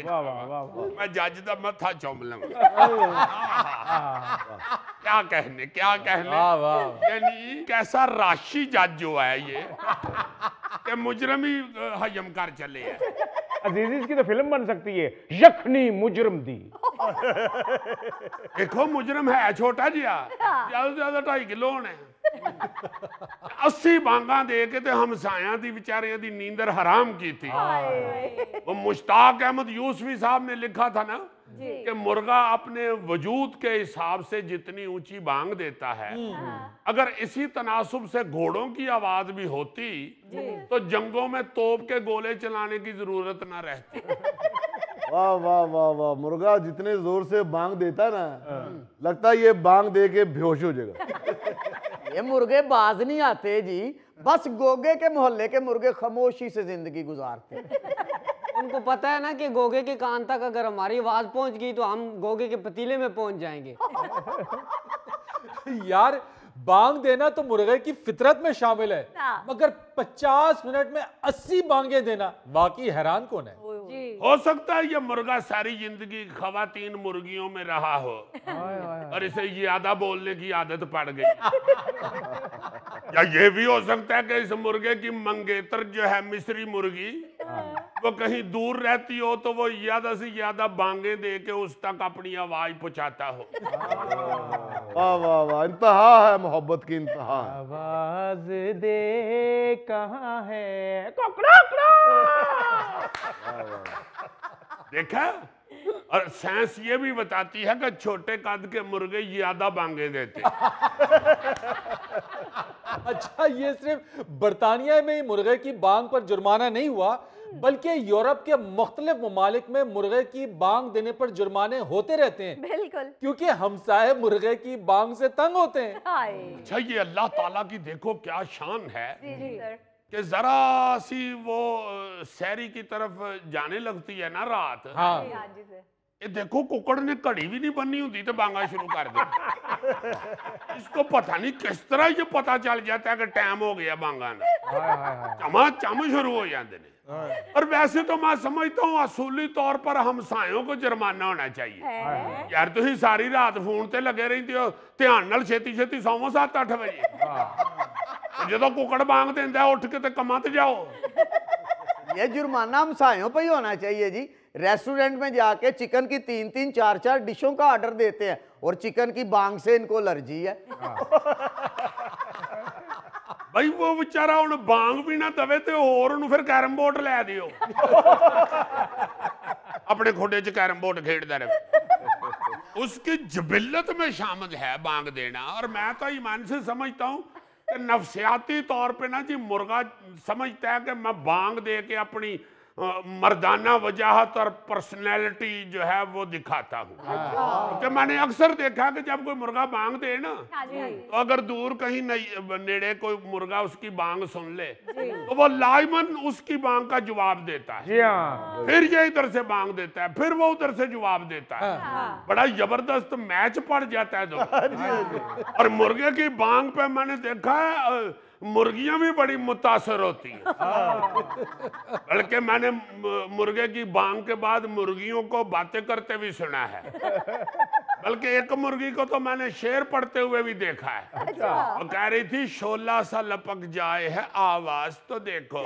वाह वाह वाह। मैं जज का मथा चूम लूंगा। क्या कहने क्या कहने। यानी कैसा राशि जज जो है ये कि मुजरम ही हजम कर चले है। अजीजी इसकी तो फिल्म बन सकती है, यखनी मुजरम दी। देखो मुजरम है छोटा जिहा, ज्यादा से ज्यादा 2.5 किलो होने। 80 बांगा दे के ते हमसाया दी बेचारियां दी नींदर हराम की थी। वो मुश्ताक अहमद यूसुफी साहब ने लिखा था ना कि मुर्गा अपने वजूद के हिसाब से जितनी ऊंची बांग देता है, अगर इसी तनासुब से घोड़ों की आवाज भी होती तो जंगों में तोप के गोले चलाने की जरूरत ना रहती। वाह वाह वाह वाह, मुर्गा जितने जोर से बांग देता ना, लगता है ये बांग दे के बेहोश हो जाएगा। ये मुर्गे बाज नहीं आते जी, बस गोगे के मोहल्ले के मुर्गे खामोशी से जिंदगी गुजारते। उनको पता है ना कि गोगे के कान तक अगर हमारी आवाज पहुंच गई तो हम गोगे के पतीले में पहुंच जाएंगे। यार बांग देना तो मुर्गे की फितरत में शामिल है, मगर 50 मिनट में 80 बांगे देना वाकई हैरान कौन है। हो सकता है ये मुर्गा सारी जिंदगी खवातीन मुर्गियों में रहा हो और इसे ज्यादा बोलने की आदत पड़ गई। या ये भी हो सकता है कि इस मुर्गे की मंगेतर जो है मिस्री मुर्गी, वो कहीं दूर रहती हो तो वो ज्यादा से ज्यादा बांगे दे के उस तक अपनी आवाज पहुंचाता हो। वाह वाह वाह, इंतहा है मोहब्बत की, इंतहा। आवाज दे कहाँ है देखा, और साइंस ये भी बताती है कि छोटे कद के मुर्गे ज्यादा बांगे देते। अच्छा, ये सिर्फ बर्तानिया में ही मुर्गे की बांग पर जुर्माना नहीं हुआ, बल्कि यूरोप के मुख्तलिफ ममालिक में मुर्गे की बांग देने पर जुर्माने होते रहते हैं। बिल्कुल, क्योंकि हमसाए मुर्गे की बांग से तंग होते हैं। अच्छा, ये अल्लाह ताला की देखो क्या शान है कि जरा सी वो शहरी की तरफ जाने लगती है ना रात, ये देखो कुकड़ ने घड़ी भी नहीं बननी होती तो बांगा शुरू कर दे। इसको पता नहीं किस तरह ये पता चल जाता है कि टाइम हो गया बांगा ना, चमा चम शुरू हो जाते हैं। और वैसे तो मैं समझता हूँ असूली तौर पर हमसायों को जुर्माना होना चाहिए। यार तुम सारी रात फोन ते लगे रहते हो, ध्यान नाल छेती छेती सौवो 7-8 बजे, जो कुकड़ बांग देंदा उठ के ते कमां ते जाओ। ये जुर्माना हमसायों पे ही होना चाहिए जी। रेस्टोरेंट में जाके चिकन की 3-3, 4-4 डिशों का ऑर्डर देते हैं और चिकन की बांग से इनको एलर्जी है। भाई वो बेचारा हुण बांग भी ना दवे ते होर उहनूं फिर कैरम बोर्ड लै दिओ, अपने खोडे च कैरम बोर्ड खेडदा रहे। उसकी जबिल्लत में शामिल है बांग देना। और मैं तो ईमान से समझता हूँ कि नफसियाती तौर पे ना जी मुर्गा समझता है कि मैं बांग दे के अपनी मर्दाना वजाहत और पर्सनैलिटी जो है वो दिखाता हूँ। क्योंकि मैंने अक्सर देखा कि जब कोई मुर्गा बांग दे ना, तो अगर दूर कहीं नेड़े कोई मुर्गा उसकी बांग सुन ले तो वो लाइमन उसकी बांग का जवाब देता है, फिर ये इधर से बांग देता है, फिर वो उधर से जवाब देता है। बड़ा जबरदस्त मैच पड़ जाता है दोनों। और मुर्गे की बांग पे मैंने देखा है मुर्गियां भी बड़ी मुतासर होती हैं। बल्कि मैंने मुर्गे की बांग के बाद मुर्गियों को बातें करते भी सुना है। बल्कि एक मुर्गी को तो मैंने शेर पढ़ते हुए भी देखा है। वो कह रही थी शोला सा लपक जाए है आवाज तो देखो।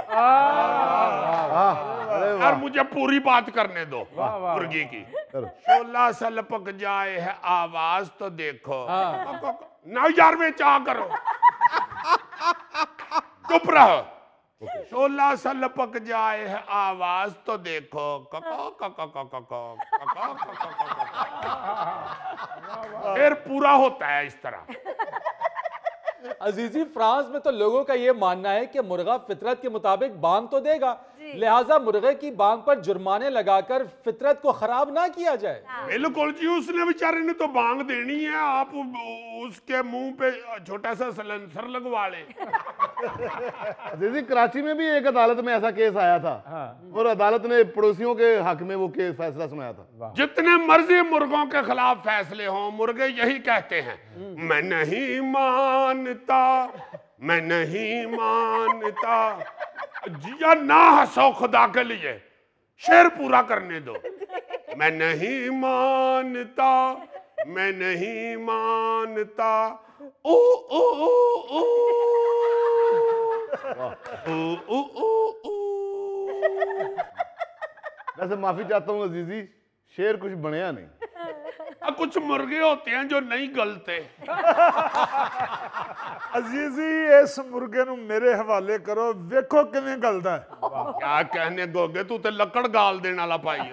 यार मुझे पूरी बात करने दो मुर्गी की। शोला सा लपक जाए है आवाज तो देखो। ना यार में चाह करो, चुप रहो। शोला सा लपक जाए है आवाज तो देखो। फिर पूरा होता है इस तरह। अजीजी, फ्रांस में तो लोगों का ये मानना है कि मुर्गा फितरत के मुताबिक बांग तो देगा, लिहाजा मुर्गे की बांग पर जुर्माने लगाकर फितरत को खराब ना किया जाए। बिल्कुल जी, उसने बेचारे ने तो बांग देनी है, आप उसके मुंह पे छोटा सा सलेंसर लगवा ले। अजीजी, कराची में भी एक अदालत में ऐसा केस आया था और अदालत ने पड़ोसियों के हक में वो केस फैसला सुनाया था। जितने मर्जी मुर्गों के खिलाफ फैसले हों, मुर्गे यही कहते हैं, मैं नहीं मानता, मैं नहीं मानता। जिया ना हंसो खुदा के लिए, शेर पूरा करने दो। मैं नहीं मानता, मैं नहीं मानता। ओ ओ ओ ओ ओ ओ ओ ओ। वैसे माफी चाहता हूँ अजीजी, शेर कुछ बनया नहीं। कुछ मुर्गे होते हैं जो नहीं गलते। अजीजी, इस मुर्गे नु मेरे हवाले करो, वेखो किवें गलदा है। क्या कहने गोगे, तू ते लकड़ गाल देने वाला पाई हो।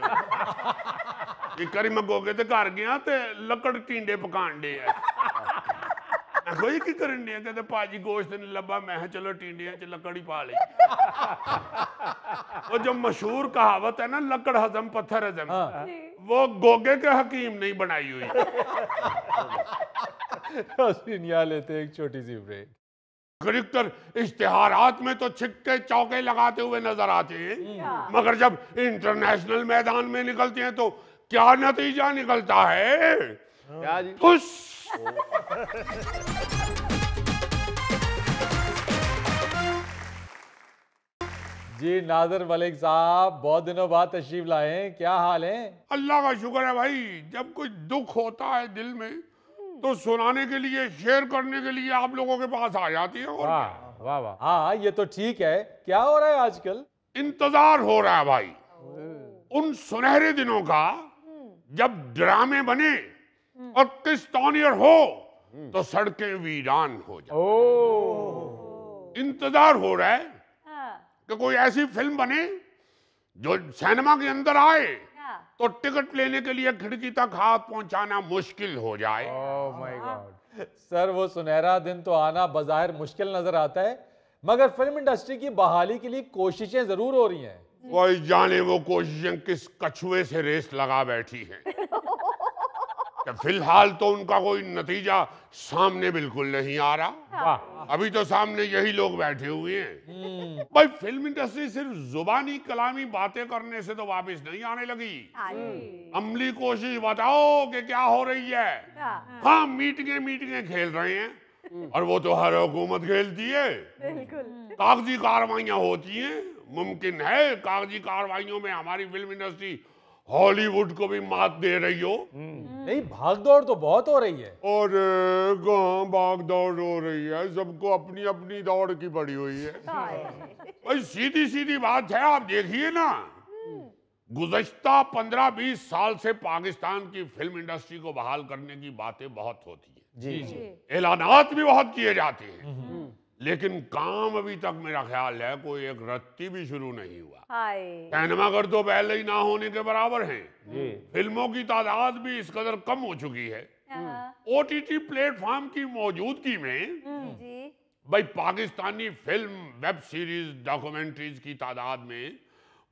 एक बारी मैं गोगे ते घर गया ते लकड़ टींडे पकान डे है। कोई की करन डे, कहते पाजी गोश्त नहीं लब्बा। मैं चलो टींडियां च लकड़ ही पा ली। वो जो मशहूर कहावत है ना, लकड़ हजम पत्थर हजम, वो गोगे के हकीम नहीं बनाई हुई। लेते हैं एक छोटी सी ब्रेक। अधिकतर इश्तिहारात में तो छिक्के चौके लगाते हुए नजर आते हैं, मगर जब इंटरनेशनल मैदान में निकलते हैं तो क्या नतीजा निकलता है? क्या जी? जी नादिर मलिक साहब, बहुत दिनों बाद तशरीफ लाए हैं, क्या हाल है? अल्लाह का शुक्र है भाई। जब कोई दुख होता है दिल में तो सुनाने के लिए, शेयर करने के लिए आप लोगों के पास आ जाती है। और वाह वाह, हाँ ये तो ठीक है। क्या हो रहा है आजकल? इंतजार हो रहा है भाई उन सुनहरे दिनों का जब ड्रामे बने और किस्तानियर हो तो सड़कें वीरान हो जाए। इंतजार हो रहा है कि कोई ऐसी फिल्म बने जो सिनेमा के अंदर आए तो टिकट लेने के लिए खिड़की तक हाथ पहुंचाना मुश्किल हो जाए। Oh my God. सर, वो सुनहरा दिन तो आना बाज़ाहिर मुश्किल नजर आता है, मगर फिल्म इंडस्ट्री की बहाली के लिए कोशिशें जरूर हो रही हैं। कोई जाने वो कोशिशें किस कछुए से रेस लगा बैठी हैं। फिलहाल तो उनका कोई नतीजा सामने बिल्कुल नहीं आ रहा। अभी तो सामने यही लोग बैठे हुए हैं। भाई फिल्म इंडस्ट्री सिर्फ जुबानी कलामी बातें करने से तो वापस नहीं आने लगी। अमली कोशिश बताओ कि क्या हो रही है। हाँ, मीटिंगें खेल रहे हैं और वो तो हर हुकूमत खेलती है। कागजी कार्रवाइयां होती हैं। मुमकिन है कागजी कार्रवाइयों में हमारी फिल्म इंडस्ट्री हॉलीवुड को भी मात दे रही हो। नहीं, भाग दौड़ तो बहुत हो रही है। और भाग दौड़ हो रही है, सबको अपनी अपनी दौड़ की पड़ी हुई है। भाई सीधी सीधी बात है, आप देखिए ना, गुज़श्ता 15-20 साल से पाकिस्तान की फिल्म इंडस्ट्री को बहाल करने की बातें बहुत होती है। जी। ऐलानात भी बहुत किए जाते हैं, लेकिन काम अभी तक मेरा ख्याल है कोई एक रत्ती भी शुरू नहीं हुआ। सिनेमाघर तो पहले ही ना होने के बराबर हैं। फिल्मों की तादाद भी इस कदर कम हो चुकी है। ओटीटी प्लेटफॉर्म की मौजूदगी में भाई Pakistani film, web series, documentaries की तादाद में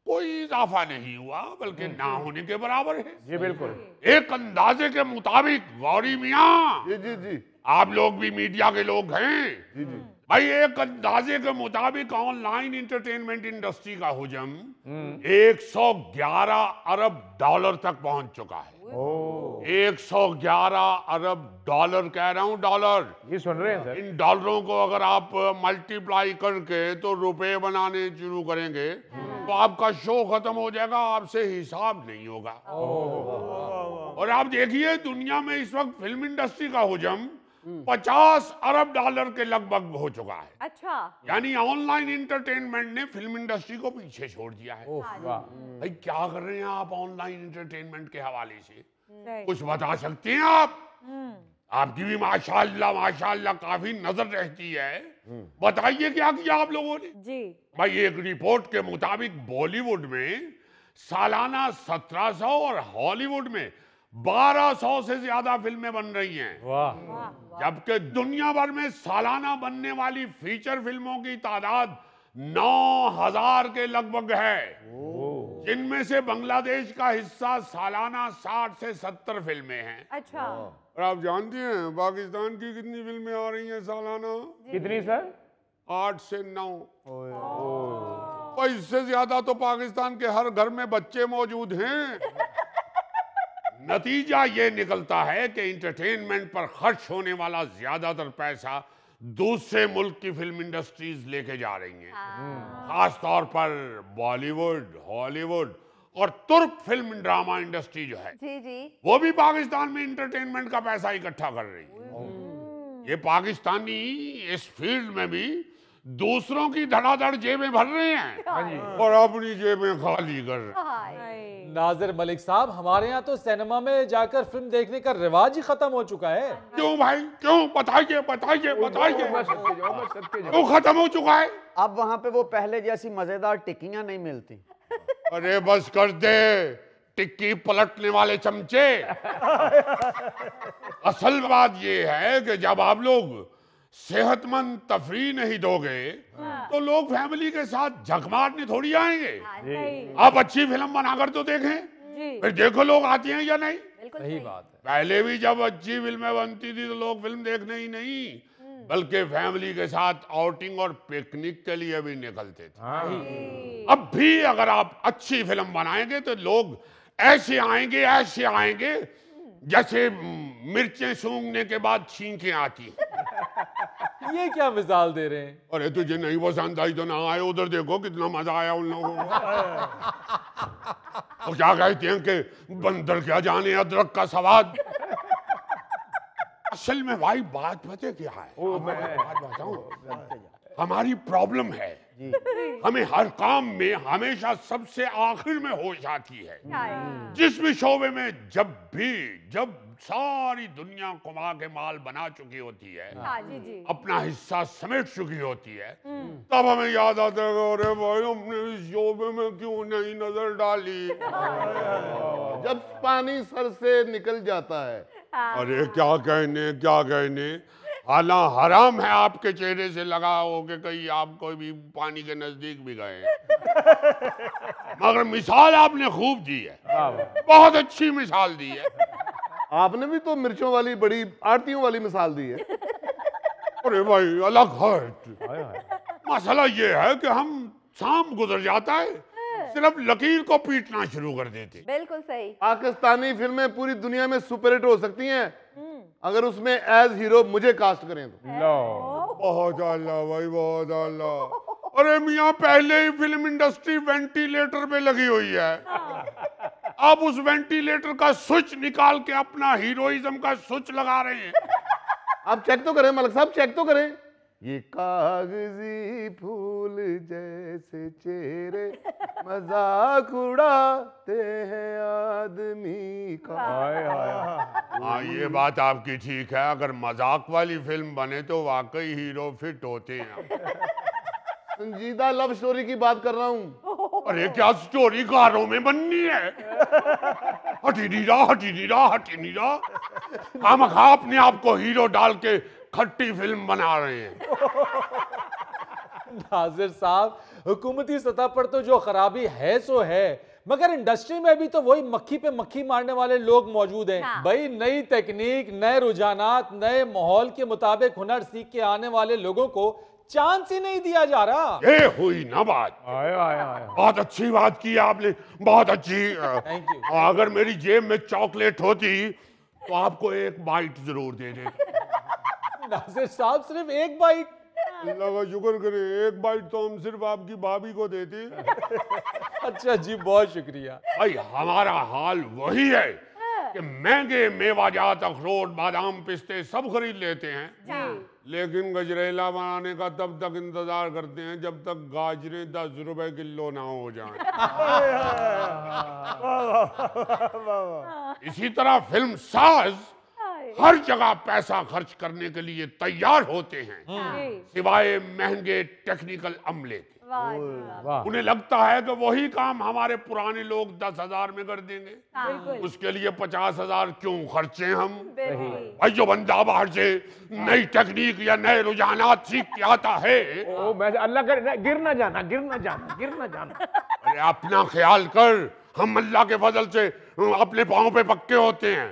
कोई इजाफा नहीं हुआ, बल्कि ना होने के बराबर है। जी बिल्कुल। एक अंदाजे के मुताबिक गौरी मियां, जी जी जी आप लोग भी मीडिया के लोग हैं जी जी भाई, एक अंदाजे के मुताबिक ऑनलाइन इंटरटेनमेंट इंडस्ट्री का हुजम 111 अरब डॉलर तक पहुंच चुका है। 111 अरब डॉलर कह रहा हूं, डॉलर। ये सुन रहे हैं सर? इन डॉलरों को अगर आप मल्टीप्लाई करके तो रुपए बनाने शुरू करेंगे तो आपका शो खत्म हो जाएगा, आपसे हिसाब नहीं होगा। और आप देखिए दुनिया में इस वक्त फिल्म इंडस्ट्री का हुजम 50 अरब डॉलर के लगभग हो चुका है। अच्छा, यानी ऑनलाइन इंटरटेनमेंट ने फिल्म इंडस्ट्री को पीछे छोड़ दिया है। भाई क्या कर रहे हैं आप ऑनलाइन इंटरटेनमेंट के हवाले से? कुछ बता सकते हैं आप? आपकी भी माशाल्लाह काफी नजर रहती है, बताइए क्या किया आप लोगों ने? जी भाई एक रिपोर्ट के मुताबिक बॉलीवुड में सालाना 1700 और हॉलीवुड में 1200 से ज्यादा फिल्में बन रही हैं। वाह। जबकि दुनिया भर में सालाना बनने वाली फीचर फिल्मों की तादाद 9000 के लगभग है, जिनमें से बांग्लादेश का हिस्सा सालाना 60 से 70 फिल्में हैं। अच्छा, और आप जानते हैं पाकिस्तान की कितनी फिल्में आ रही हैं सालाना? कितनी सर? 8 से 9। और इससे ज्यादा तो पाकिस्तान के हर घर में बच्चे मौजूद हैं। नतीजा ये निकलता है कि इंटरटेनमेंट पर खर्च होने वाला ज्यादातर पैसा दूसरे मुल्क की फिल्म इंडस्ट्रीज लेके जा रही हैं। खास तौर पर बॉलीवुड, हॉलीवुड और तुर्क फिल्म ड्रामा इंडस्ट्री जो है, जी जी, वो भी पाकिस्तान में इंटरटेनमेंट का पैसा इकट्ठा कर रही है। ये पाकिस्तानी इस फील्ड में भी दूसरों की धड़ाधड़ जेबें भर रहे हैं और अपनी जेबें खाली कर रहे हैं। नाजिर मलिक साहब, हमारे यहाँ तो सिनेमा में जाकर फिल्म देखने का रिवाज ही खत्म हो चुका है। क्यों भाई, क्यों? बताइए बताइए बताइए, क्यों खत्म हो चुका है? अब वहां पे वो पहले जैसी मजेदार टिक्कियां नहीं मिलती। अरे बस कर दे, टिक्की पलटने वाले चमचे। असल बात ये है कि जब आप लोग सेहतमंद तफरी नहीं दोगे तो लोग फैमिली के साथ झक मारने थोड़ी आएंगे। आप अच्छी फिल्म बनाकर तो देखें, फिर देखो लोग आते हैं या नहीं। सही बात है। पहले भी जब अच्छी फिल्में बनती थी तो लोग फिल्म देखने ही नहीं बल्कि फैमिली के साथ आउटिंग और पिकनिक के लिए भी निकलते थे। अब भी अगर आप अच्छी फिल्म बनाएंगे तो लोग ऐसे आएंगे जैसे मिर्चें सूंघने के बाद छींकें आती। ये क्या मिसाल दे रहे हैं? अरे तुझे नहीं पसंद आई तो ना आए, उधर देखो कितना मजा आया उन लोगों को। और क्या कहते हैं कि बंदर क्या जाने अदरक का स्वाद। असल में भाई बात पता क्या है? बात बताऊं, हमारी प्रॉब्लम है हमें हर काम में हमेशा सबसे आखिर में होश आती है। जिस भी शोबे में जब सारी दुनिया कमा के माल बना चुकी होती है, अपना हिस्सा समेट चुकी होती है, तब हमें याद आता है अरे भाई हमने इस शोबे में क्यों नहीं नजर डाली। जब पानी सर से निकल जाता है। अरे क्या कहने हालां हराम है आपके चेहरे से लगा हो कि कहीं आप कोई भी पानी के नजदीक भी गए। मगर मिसाल आपने खूब दी है, बहुत अच्छी मिसाल दी है। आपने भी तो मिर्चों वाली बड़ी आरतियों वाली मिसाल दी है। अरे भाई अलग हट। मसला ये है कि हम शाम गुजर जाता है सिर्फ लकीर को पीटना शुरू कर देते। बिल्कुल सही। पाकिस्तानी फिल्में पूरी दुनिया में सुपरहिट हो सकती हैं अगर उसमें एज हीरो मुझे कास्ट करें तो। बहुत अल्लाह भाई, बहुत अल्लाह। अरे मियाँ पहले ही फिल्म इंडस्ट्री वेंटिलेटर पे लगी हुई है, अब उस वेंटिलेटर का स्विच निकाल के अपना हीरोइज्म का स्विच लगा रहे हैं। आप चेक तो करें मलिक साहब, चेक तो करें। ये कागजी फूल जैसे चेहरे मजाक उड़ाते हैं आदमी का। हाँ ये बात आपकी ठीक है, अगर मजाक वाली फिल्म बने तो वाकई हीरो फिट होते हैं। संजीदा लव स्टोरी की बात कर रहा हूँ। अरे क्या स्टोरी गारों में बननी है? हटी नहीं रहा। हम अपने आप को हीरो डाल के खट्टी फिल्म बना रहे हैं। नाजिर साहब, हुकूमती सतह पर तो जो खराबी है सो है, मगर इंडस्ट्री में भी तो वही मक्खी पे मक्खी मारने वाले लोग मौजूद हैं। भाई नई तकनीक, नए रुझानात, नए माहौल के मुताबिक हुनर सीख के आने वाले लोगों को चांस ही नहीं दिया जा रहा। ये हुई ना बात। बहुत अच्छी बात की आपने, बहुत अच्छी। Thank you. अगर मेरी जेब में चॉकलेट होती तो आपको एक बाइट जरूर दे देते। नाजिर साहब, सिर्फ एक बाइट? अल्लाह का शुक्र करे, एक बाइट तो हम सिर्फ आपकी भाभी को देते। अच्छा जी, बहुत शुक्रिया। भाई हमारा हाल वही है कि महंगे मेवाजात, अखरोट, बादाम, पिस्ते सब खरीद लेते हैं, लेकिन गजरेला बनाने का तब तक इंतजार करते हैं जब तक गाजरें 10 रुपए किलो ना हो जाएं। इसी तरह फिल्म साज हर जगह पैसा खर्च करने के लिए तैयार होते हैं, सिवाय महंगे टेक्निकल अमले के। उन्हें लगता है कि वही काम हमारे पुराने लोग 10,000 में कर देंगे, उसके लिए 50,000 क्यों खर्चे हम। भाई जो बंदा बाहर से नई टेक्निक या नए रुझानात सीख के आता है, अल्लाह कर गिर ना जाना, गिर ना जाना, गिर ना जाना। अरे अपना ख्याल कर, हम अल्लाह के फजल से अपने पाँव पे पक्के होते हैं।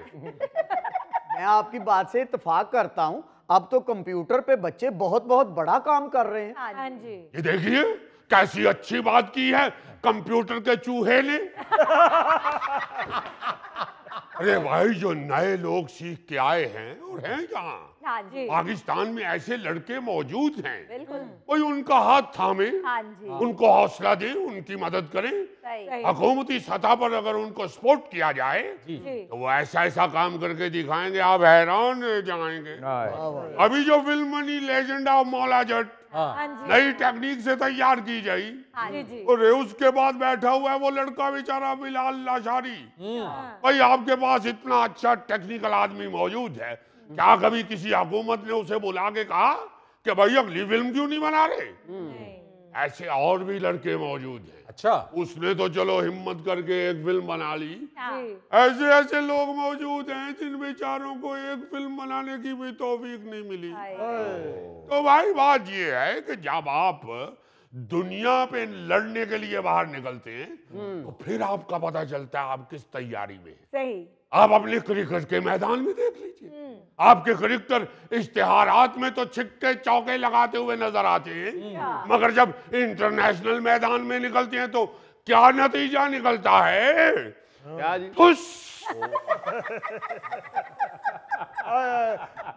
मैं आपकी बात से इत्तेफाक करता हूँ, अब तो कंप्यूटर पे बच्चे बहुत बहुत बड़ा काम कर रहे हैं। हाँ जी। ये देखिए कैसी अच्छी बात की है कंप्यूटर के चूहे ने। अरे भाई जो नए लोग सीख के आए हैं और हैं यहाँ, हाँ जी। पाकिस्तान में ऐसे लड़के मौजूद हैं, बिल्कुल। कोई उनका हाथ थामे, हाँ जी। उनको हौसला दे, उनकी मदद करें। सही। हुकूमती सतह पर अगर उनको सपोर्ट किया जाए तो वो ऐसा ऐसा काम करके दिखाएंगे, आप हैरान रह जाएंगे। अभी जो फिल्म बनी लेजेंड ऑफ मौला जट, हाँ जी। नई टेक्निक से तैयार की जाई, हाँ जी। और उसके बाद बैठा हुआ है वो लड़का बेचारा बिलाल लाशारी। भाई आपके पास इतना अच्छा टेक्निकल आदमी मौजूद है, क्या कभी किसी हुकूमत ने उसे बुला के कहा कि भाई अगली फिल्म क्यों नहीं बना रहे? ऐसे और भी लड़के मौजूद हैं। अच्छा, उसने तो चलो हिम्मत करके एक फिल्म बना ली, जी। ऐसे ऐसे लोग मौजूद हैं जिन बेचारों को एक फिल्म बनाने की भी तौफीक नहीं मिली। तो भाई बात ये है कि जब आप दुनिया पे लड़ने के लिए बाहर निकलते हैं तो फिर आपका पता चलता है आप किस तैयारी में हैं। सही। आप अपने क्रिकेट के मैदान में देख लीजिए, आपके क्रिकेटर इश्तिहारात में तो छिक्के चौके लगाते हुए नजर आते हैं, मगर जब इंटरनेशनल मैदान में निकलते हैं तो क्या नतीजा निकलता है? क्या जी?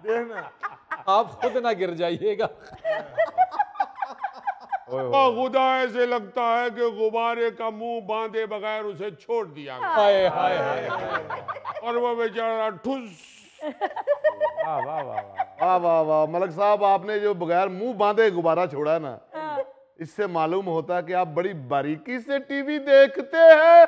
देखना आप खुद ना गिर जाइएगा। खुदा ऐसे लगता है कि गुब्बारे का मुंह बांधे बगैर उसे छोड़ दिया गया। हाय हाय हाय। और वो बेचारा ठुस। वाह वाह वाह वाह वाह वाह, मलक साहब आपने जो बगैर मुंह बांधे गुब्बारा छोड़ा ना, इससे मालूम होता कि आप बड़ी बारीकी से टीवी देखते हैं।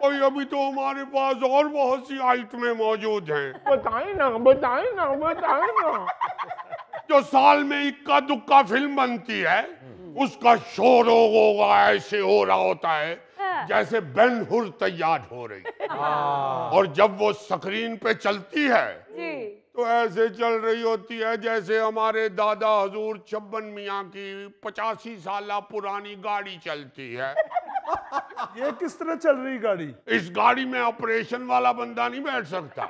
और अभी तो हमारे पास और बहुत सी आइटमें मौजूद हैं। बताए ना, बताए ना, बताए ना। जो साल में इक्का दुक्का फिल्म बनती है, उसका शोर होगा ऐसे हो रहा होता है जैसे बेन हुर तैयार हो रही। और जब वो स्क्रीन पे चलती है तो ऐसे चल रही होती है जैसे हमारे दादा हजूर छब्बन मियाँ की 85 साल पुरानी गाड़ी चलती है। ये किस तरह चल रही गाड़ी? इस गाड़ी में ऑपरेशन वाला बंदा नहीं बैठ सकता,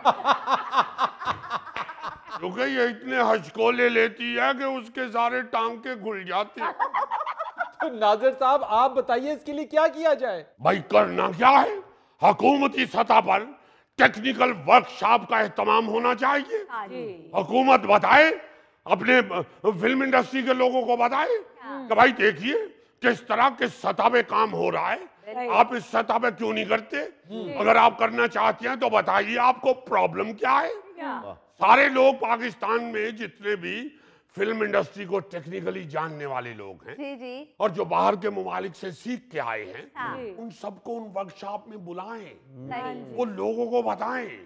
क्योंकि ये इतने हचकोले लेती है कि उसके सारे टांके खुल जाते हैं। तो नाजिर साहब आप बताइए इसके लिए क्या किया जाए? भाई करना क्या है, हुकूमती सतह पर टेक्निकल वर्कशॉप का एहतमाम होना चाहिए। हुकूमत बताए, अपने फिल्म इंडस्ट्री के लोगों को बताए कि भाई देखिए किस तरह किस सतह पे काम हो रहा है, आप इस सतह पे क्यों नहीं करते? अगर आप करना चाहते हैं तो बताइए आपको प्रॉब्लम क्या है। सारे लोग पाकिस्तान में जितने भी फिल्म इंडस्ट्री को टेक्निकली जानने वाले लोग हैं, जी जी। और जो बाहर के ममालिक से सीख के आए हैं, उन सबको उन वर्कशॉप में बुलाएं, वो लोगों को बताएं,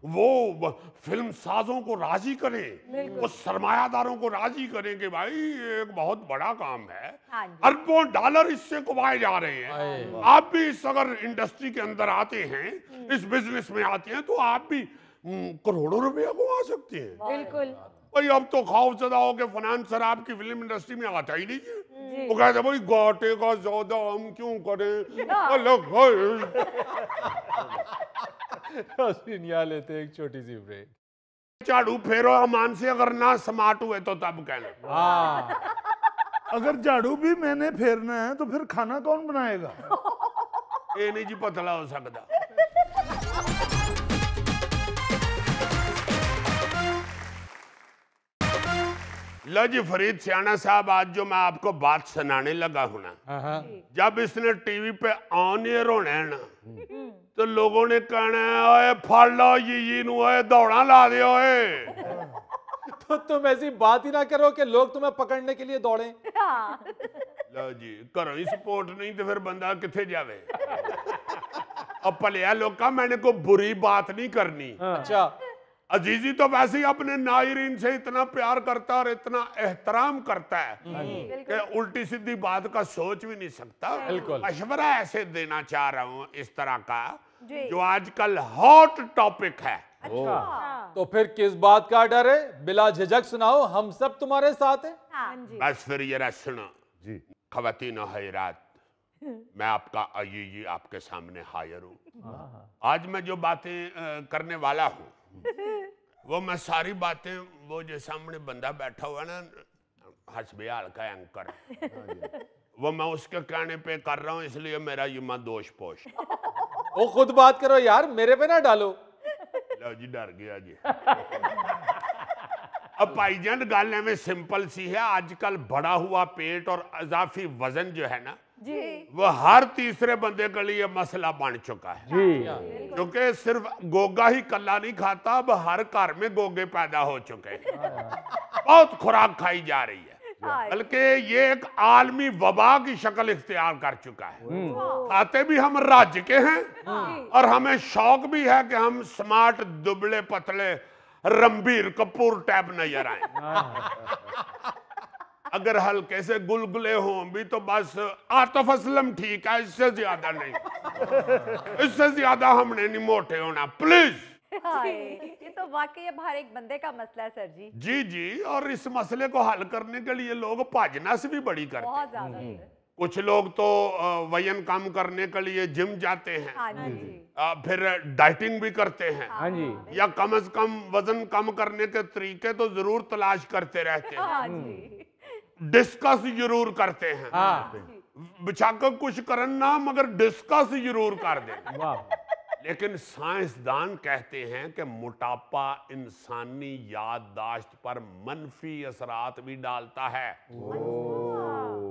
वो फिल्म साजों को राजी करें, वो सरमायादारों को राजी करें कि भाई ये एक बहुत बड़ा काम है, अरबों डॉलर इससे कमाए जा रहे हैं। आप भी इस अगर इंडस्ट्री के अंदर आते हैं, इस बिजनेस में आते हैं, तो आप भी करोड़ों रुपया कमा सकते हैं। बिल्कुल। भाई अब तो खौफजदा हो के फाइनेंसर आपकी फिल्म इंडस्ट्री में आता ही नहीं है। वो कहते भाई घाटे का सौदा हम क्यों करें, अलग यहाँ लेते हैं एक छोटी सी ब्रेक। झाड़ू फेरो अमान से, अगर ना स्मार्ट हुए तो तब कहना। हाँ, अगर झाड़ू भी मैंने फेरना है तो फिर खाना कौन बनाएगा? ये नहीं जी पतला हो सकता। लो जी फरीद सियाना साहब, आज जो मैं आपको बात सुनाने लगा हूं ना, जब इसने टीवी पे ऑन एयर होना है ना, तो लोगों ने कहना है ओए फड़ लो जी नू, ओए दौड़ा ला दे ओए। तो तुम ऐसी बात ही ना करो कि लोग तुम्हें पकड़ने के लिए दौड़े। लो जी, घरों ही सपोर्ट नहीं तो फिर बंदा किथे जावे। अब भलिया लोका, मैंने कोई बुरी बात नहीं करनी। अच्छा, अजीजी तो वैसे ही अपने नायरीन से इतना प्यार करता और इतना एहतराम करता है कि उल्टी सीधी बात का सोच भी नहीं सकता। बिल्कुल। मशवरा ऐसे देना चाह रहा हूँ इस तरह का, जो आजकल हॉट टॉपिक है। अच्छा, तो फिर किस बात का डर है? बिला झिझक सुनाओ, हम सब तुम्हारे साथ हैं। बस फिर ये सुनो जी, खवातीन हज़रात, मैं आपका अजीजी आपके सामने हाजिर हूँ। आज मैं जो बातें करने वाला हूँ वो मैं सारी बातें, वो जो सामने बंदा बैठा हुआ ना हस्बे हाल का एंकर, वो मैं उसके कहने पे कर रहा हूँ, इसलिए मेरा युमा दोष पोष। वो खुद बात करो यार, मेरे पे ना डालो। लो जी, डर गया जी। अब भाईजान गल एवं सिंपल सी है, आजकल बढ़ा हुआ पेट और इजाफी वजन जो है ना जी, वो हर तीसरे बंदे के लिए मसला बन चुका है जी। क्योंकि सिर्फ गोगा ही कल्ला नहीं खाता, अब हर घर में गोगे पैदा हो चुके हैं। बहुत खुराक खाई जा रही है, बल्कि ये एक आलमी वबा की शक्ल इख्तियार कर चुका है। खाते भी हम राज्य के हैं और हमें शौक भी है कि हम स्मार्ट, दुबले पतले, रणबीर कपूर टाइप नजर आए। अगर हल्के से गुलगुले हों भी तो बस आतिफ असलम ठीक है, इससे ज्यादा नहीं। इससे ज्यादा हमने नहीं मोटे होना, प्लीज। ये तो वाकई अब हर एक बंदे का मसला है सर जी। जी जी, और इस मसले को हल करने के लिए लोग भाजना से भी बड़ी करते हैं। बहुत ज्यादा। कुछ लोग तो वजन कम करने के लिए जिम जाते हैं, हाँ जी। फिर डाइटिंग भी करते हैं, हाँ जी, या कम से कम वजन कम करने के तरीके तो जरूर तलाश करते रहते हैं। हाँ जी। डिस्कस जरूर करते हैं। बिछाकर कुछ करना, मगर डिस्कस जरूर कर दे। लेकिन साइंसदान कहते हैं कि मोटापा इंसानी याददाश्त पर मनफी असरात भी डालता है।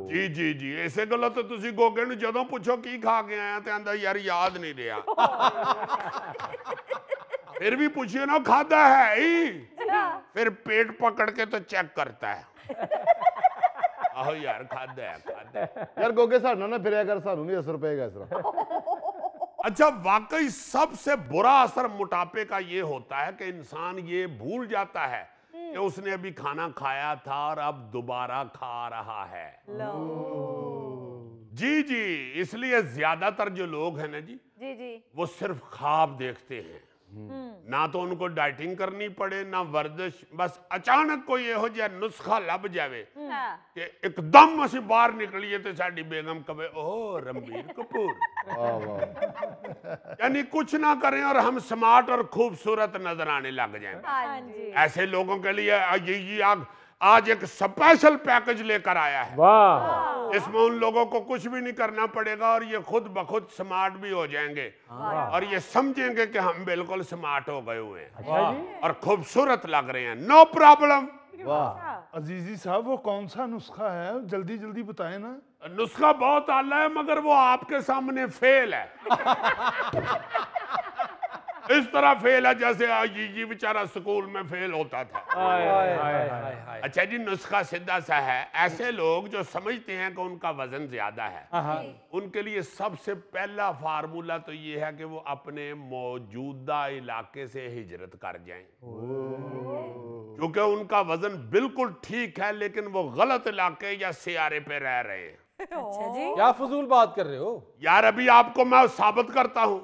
जी जी जी, ऐसे गलो तो तुसी गोगे नूं जदों पूछो की खा के आया ते आंदा यार याद नहीं रहा। फिर भी पूछिए ना खादा है ही, फिर पेट पकड़ के तो चेक करता है। आहो यार खादा है यार गोगे सानू ना फिर अगर सानू नहीं असर पेगा इस तरह। अच्छा, वाकई सबसे बुरा असर मोटापे का ये होता है कि इंसान ये भूल जाता है कि उसने अभी खाना खाया था और अब दोबारा खा रहा है। जी जी, इसलिए ज्यादातर जो लोग हैं ना जी, वो सिर्फ ख्वाब देखते हैं। ना तो उनको डाइटिंग करनी पड़े, ना वर्जिश, बस अचानक कोई यहो जिहा नुस्खा लब जावे कि एकदम असी बाहर निकलिए तो साडी बेगम कहे ओ रणबीर कपूर। यानी कुछ ना करें और हम स्मार्ट और खूबसूरत नजर आने लग जाएं। ऐसे लोगों के लिए ये आज एक स्पेशल पैकेज लेकर आया है। वाह! इसमें उन लोगों को कुछ भी नहीं करना पड़ेगा और ये खुद ब खुद स्मार्ट भी हो जाएंगे और ये समझेंगे कि हम बिल्कुल स्मार्ट हो गए हुए हैं और खूबसूरत लग रहे हैं। No problem. वाह अजीजी साहब, वो कौन सा नुस्खा है, जल्दी जल्दी बताएं ना। नुस्खा बहुत आला है, मगर वो आपके सामने फेल है। इस तरह फेल है जैसे जी बेचारा स्कूल में फेल होता था। अच्छा जी, नुस्खा सीधा सा है। ऐसे लोग जो समझते हैं कि उनका वजन ज्यादा है, उनके लिए सबसे पहला फार्मूला तो ये है कि वो अपने मौजूदा इलाके से हिजरत कर जाएं। क्योंकि उनका वजन बिल्कुल ठीक है लेकिन वो गलत इलाके या सियारे पे रह रहे हैं। अच्छा जी, क्या फजूल बात कर रहे हो यार? अभी आपको मैं साबित करता हूं।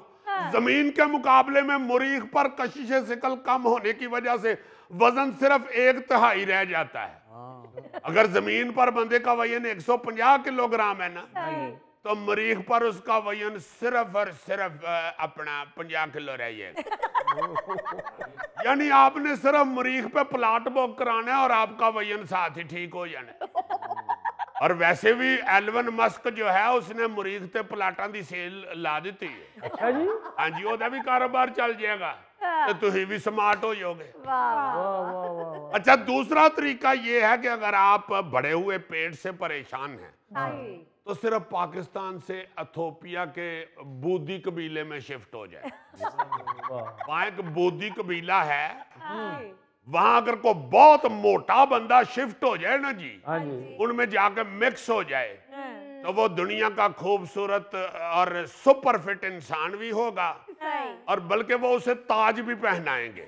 जमीन के मुकाबले में मुरीख पर कशिश सिकल कम होने की वजह से वजन सिर्फ 1/3 रह जाता है। अगर जमीन पर बंदे का वजन 150 किलोग्राम है ना, तो मरीख पर उसका वजन सिर्फ और सिर्फ अपना 50 किलो रह जाएगा। यानी आपने सिर्फ मरीख पे प्लाट बुक कराना है और आपका वजन साथ ही ठीक हो जाना। और वैसे भी एलन मस्क जो है उसने मरीख ते प्लाटा दी सेल ला दी है। अच्छा जी, हाँ जी, ओदा भी कारोबार चल जाएगा तो तुम भी स्मार्ट हो जाओगे। अच्छा, दूसरा तरीका ये है कि अगर आप बढ़े हुए पेट से परेशान हैं तो सिर्फ पाकिस्तान से इथोपिया के बूदी कबीले में शिफ्ट हो जाए। वहां एक बूदी कबीला है, वहां अगर कोई बहुत मोटा बंदा शिफ्ट हो जाए ना जी, उनमें जाकर मिक्स हो जाए तो वो दुनिया का खूबसूरत और सुपर फिट इंसान भी होगा और बल्कि वो उसे ताज भी पहनाएंगे,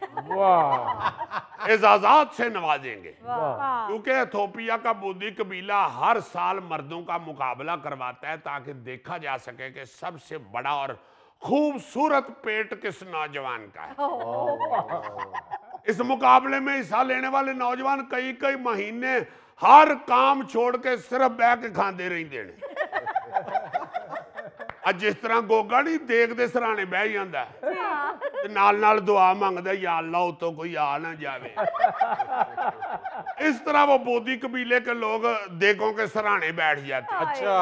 एजाजात से नवाजेंगे। क्योंकि इथोपिया का बूदी कबीला हर साल मर्दों का मुकाबला करवाता है ताकि देखा जा सके कि सबसे बड़ा और खूबसूरत पेट किस नौजवान का है। इस मुकाबले में हिस्सा लेने वाले नौजवान कई कई महीने हर काम छोड़ के सिर्फ बह के खाते रहते हैं। जिस तरह गोगा नहीं देखते सराने बह जाता नाल नाल दुआ मंगदा, या अल्लाह उतो कोई आ ना जावे। इस तरह वो बोधी कबीले के लोग देखों के सराने बैठ जाते हैं। अच्छा,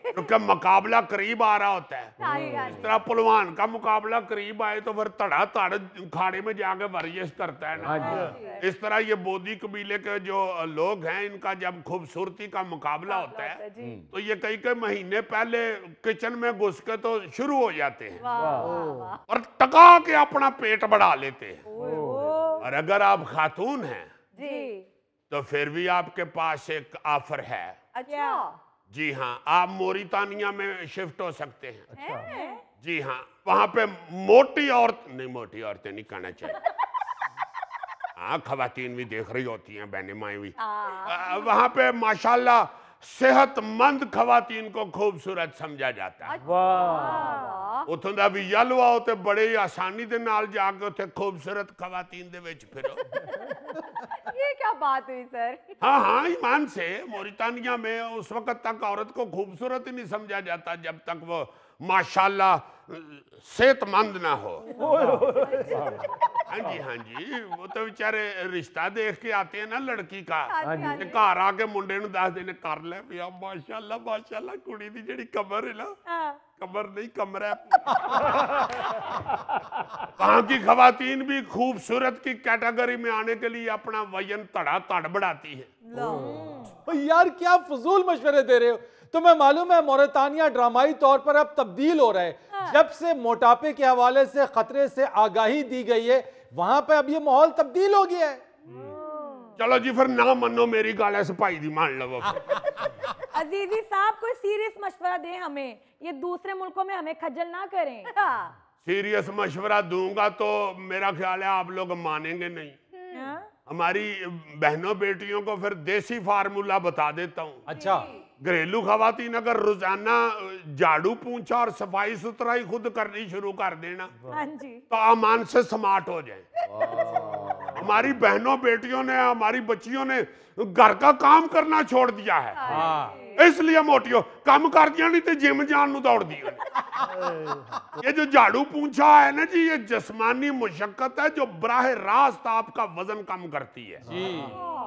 क्योंकि मुकाबला करीब आ रहा होता है। इस तरह पहलवान का मुकाबला करीब आए तो फिर तड़ा तड़ खाड़े में जाके वर्जिश करता है ना। इस तरह ये बोधी कबीले के जो लोग हैं, इनका जब खूबसूरती का मुकाबला होता है तो ये कई कई महीने पहले किचन में घुस के तो शुरू हो जाते हैं और टका के अपना पेट बढ़ा लेते हैं। और अगर आप खातून हैं तो फिर भी आपके पास एक ऑफर है। अच्छा, जी हाँ, आप मोरितानिया में शिफ्ट हो सकते हैं। अच्छा। जी हाँ, वहां पे मोटी औरतें नहीं कहना चाहिए। हाँ, खवातीन भी देख रही होती हैं, बहने माएँ भी। वहां पे माशाल्लाह सेहतमंद खवातीन को खूबसूरत समझा जाता है। उथों दा भी यलवा होते बड़े ही आसानी दे नाल जाके उथे खूबसूरत खवातीन दे विच फिरो। ये क्या बात हुई सर? हाँ हाँ, ईमान से मोरितानिया में उस वक्त तक औरत को खूबसूरत ही नहीं समझा जाता जब तक वो माशाल्लाह सेहतमंद ना हो। हाँ जी, वो तो बेचारे रिश्ता देख के आते हैं ना लड़की का, घर आके मुंडे नु दस दिन कर ले भैया माशाल्लाह माशाल्लाह, कुड़ी दी जेड़ी कमर है ना, कमर नहीं कमर है। वहां की खवातीन भी खूबसूरत की कैटेगरी में आने के लिए अपना वजन तड़ बढ़ाती है। यार क्या फजूल मशवरे दे रहे हो। तुम्हें मालूम है मोरितानिया ड्रामाई तौर पर अब तब्दील हो रहा है। जब से मोटापे के हवाले से खतरे से आगाही दी गई है, वहां पे अब ये माहौल तब्दील हो गया है। चलो जी, फिर ना मनो मेरी गाल ऐसे भाई दी मान लो। अजीजी साहब कोई सीरियस मशवरा दें हमें, ये दूसरे मुल्कों में हमें खज्जल ना करें। सीरियस मशवरा दूंगा तो मेरा ख्याल है आप लोग मानेंगे नहीं। हमारी बहनों बेटियों को फिर देसी फार्मूला बता देता हूँ। अच्छा, घरेलू खवातीन अगर रोजाना झाड़ू पोंछा और सफाई सुथराई खुद करनी शुरू कर देना तो अमान से स्मार्ट हो जाए। हमारी बहनों बेटियों ने, हमारी बच्चियों ने घर का काम करना छोड़ दिया है, इसलिए मोटियो काम कर दिया, नहीं तो जिम जान नु दौड़ दिया। ये जो झाड़ू पोंछा है ना जी, ये जिस्मानी मुशक्कत है जो बराह रास्त आपका वजन कम करती है जी।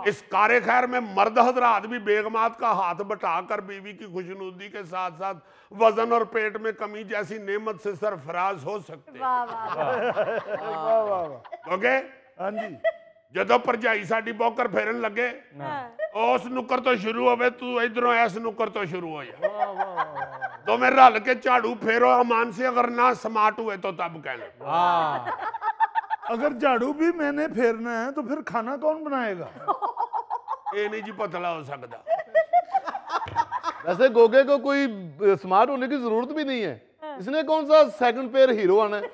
इस कारे खैर में मर्द हजरात भी बेगमात का हाथ बटाकर बीवी की खुशनुदी के साथ साथ वजन और पेट में कमी जैसी नेमत से सरफराज हो सकते ओके। हाँ जी, ਜਦੋਂ ਭਰਜਾਈ ਸਾਡੀ ਬੌਕਰ ਫੇਰਨ ਲੱਗੇ ਉਸ ਨੁੱਕਰ ਤੋਂ ਸ਼ੁਰੂ ਹੋਵੇ, ਤੂੰ ਇਧਰੋਂ ਇਸ ਨੁੱਕਰ ਤੋਂ ਸ਼ੁਰੂ ਹੋ ਜਾ, ਦੋਵੇਂ ਰਲ ਕੇ ਝਾੜੂ फेरो अमान से, अगर ना स्मार्ट हुए तो तब कहना। अगर झाड़ू भी मैंने फेरना है तो फिर खाना कौन बनाएगा? ये नहीं जी पतला हो सकता। वैसे गोगे को कोई स्मार्ट होने की जरूरत भी नहीं है, इसने कौन सा सेकंड पेयर हीरो आना है।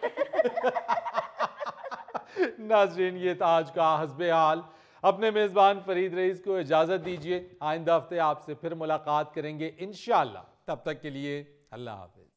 नाज़रीन, ये था आज का हस्बे हाल। अपने मेज़बान फरीद रईस को इजाज़त दीजिए। आइंदा हफ्ते आपसे फिर मुलाकात करेंगे इंशाअल्लाह। तब तक के लिए अल्लाह हाफ़िज़।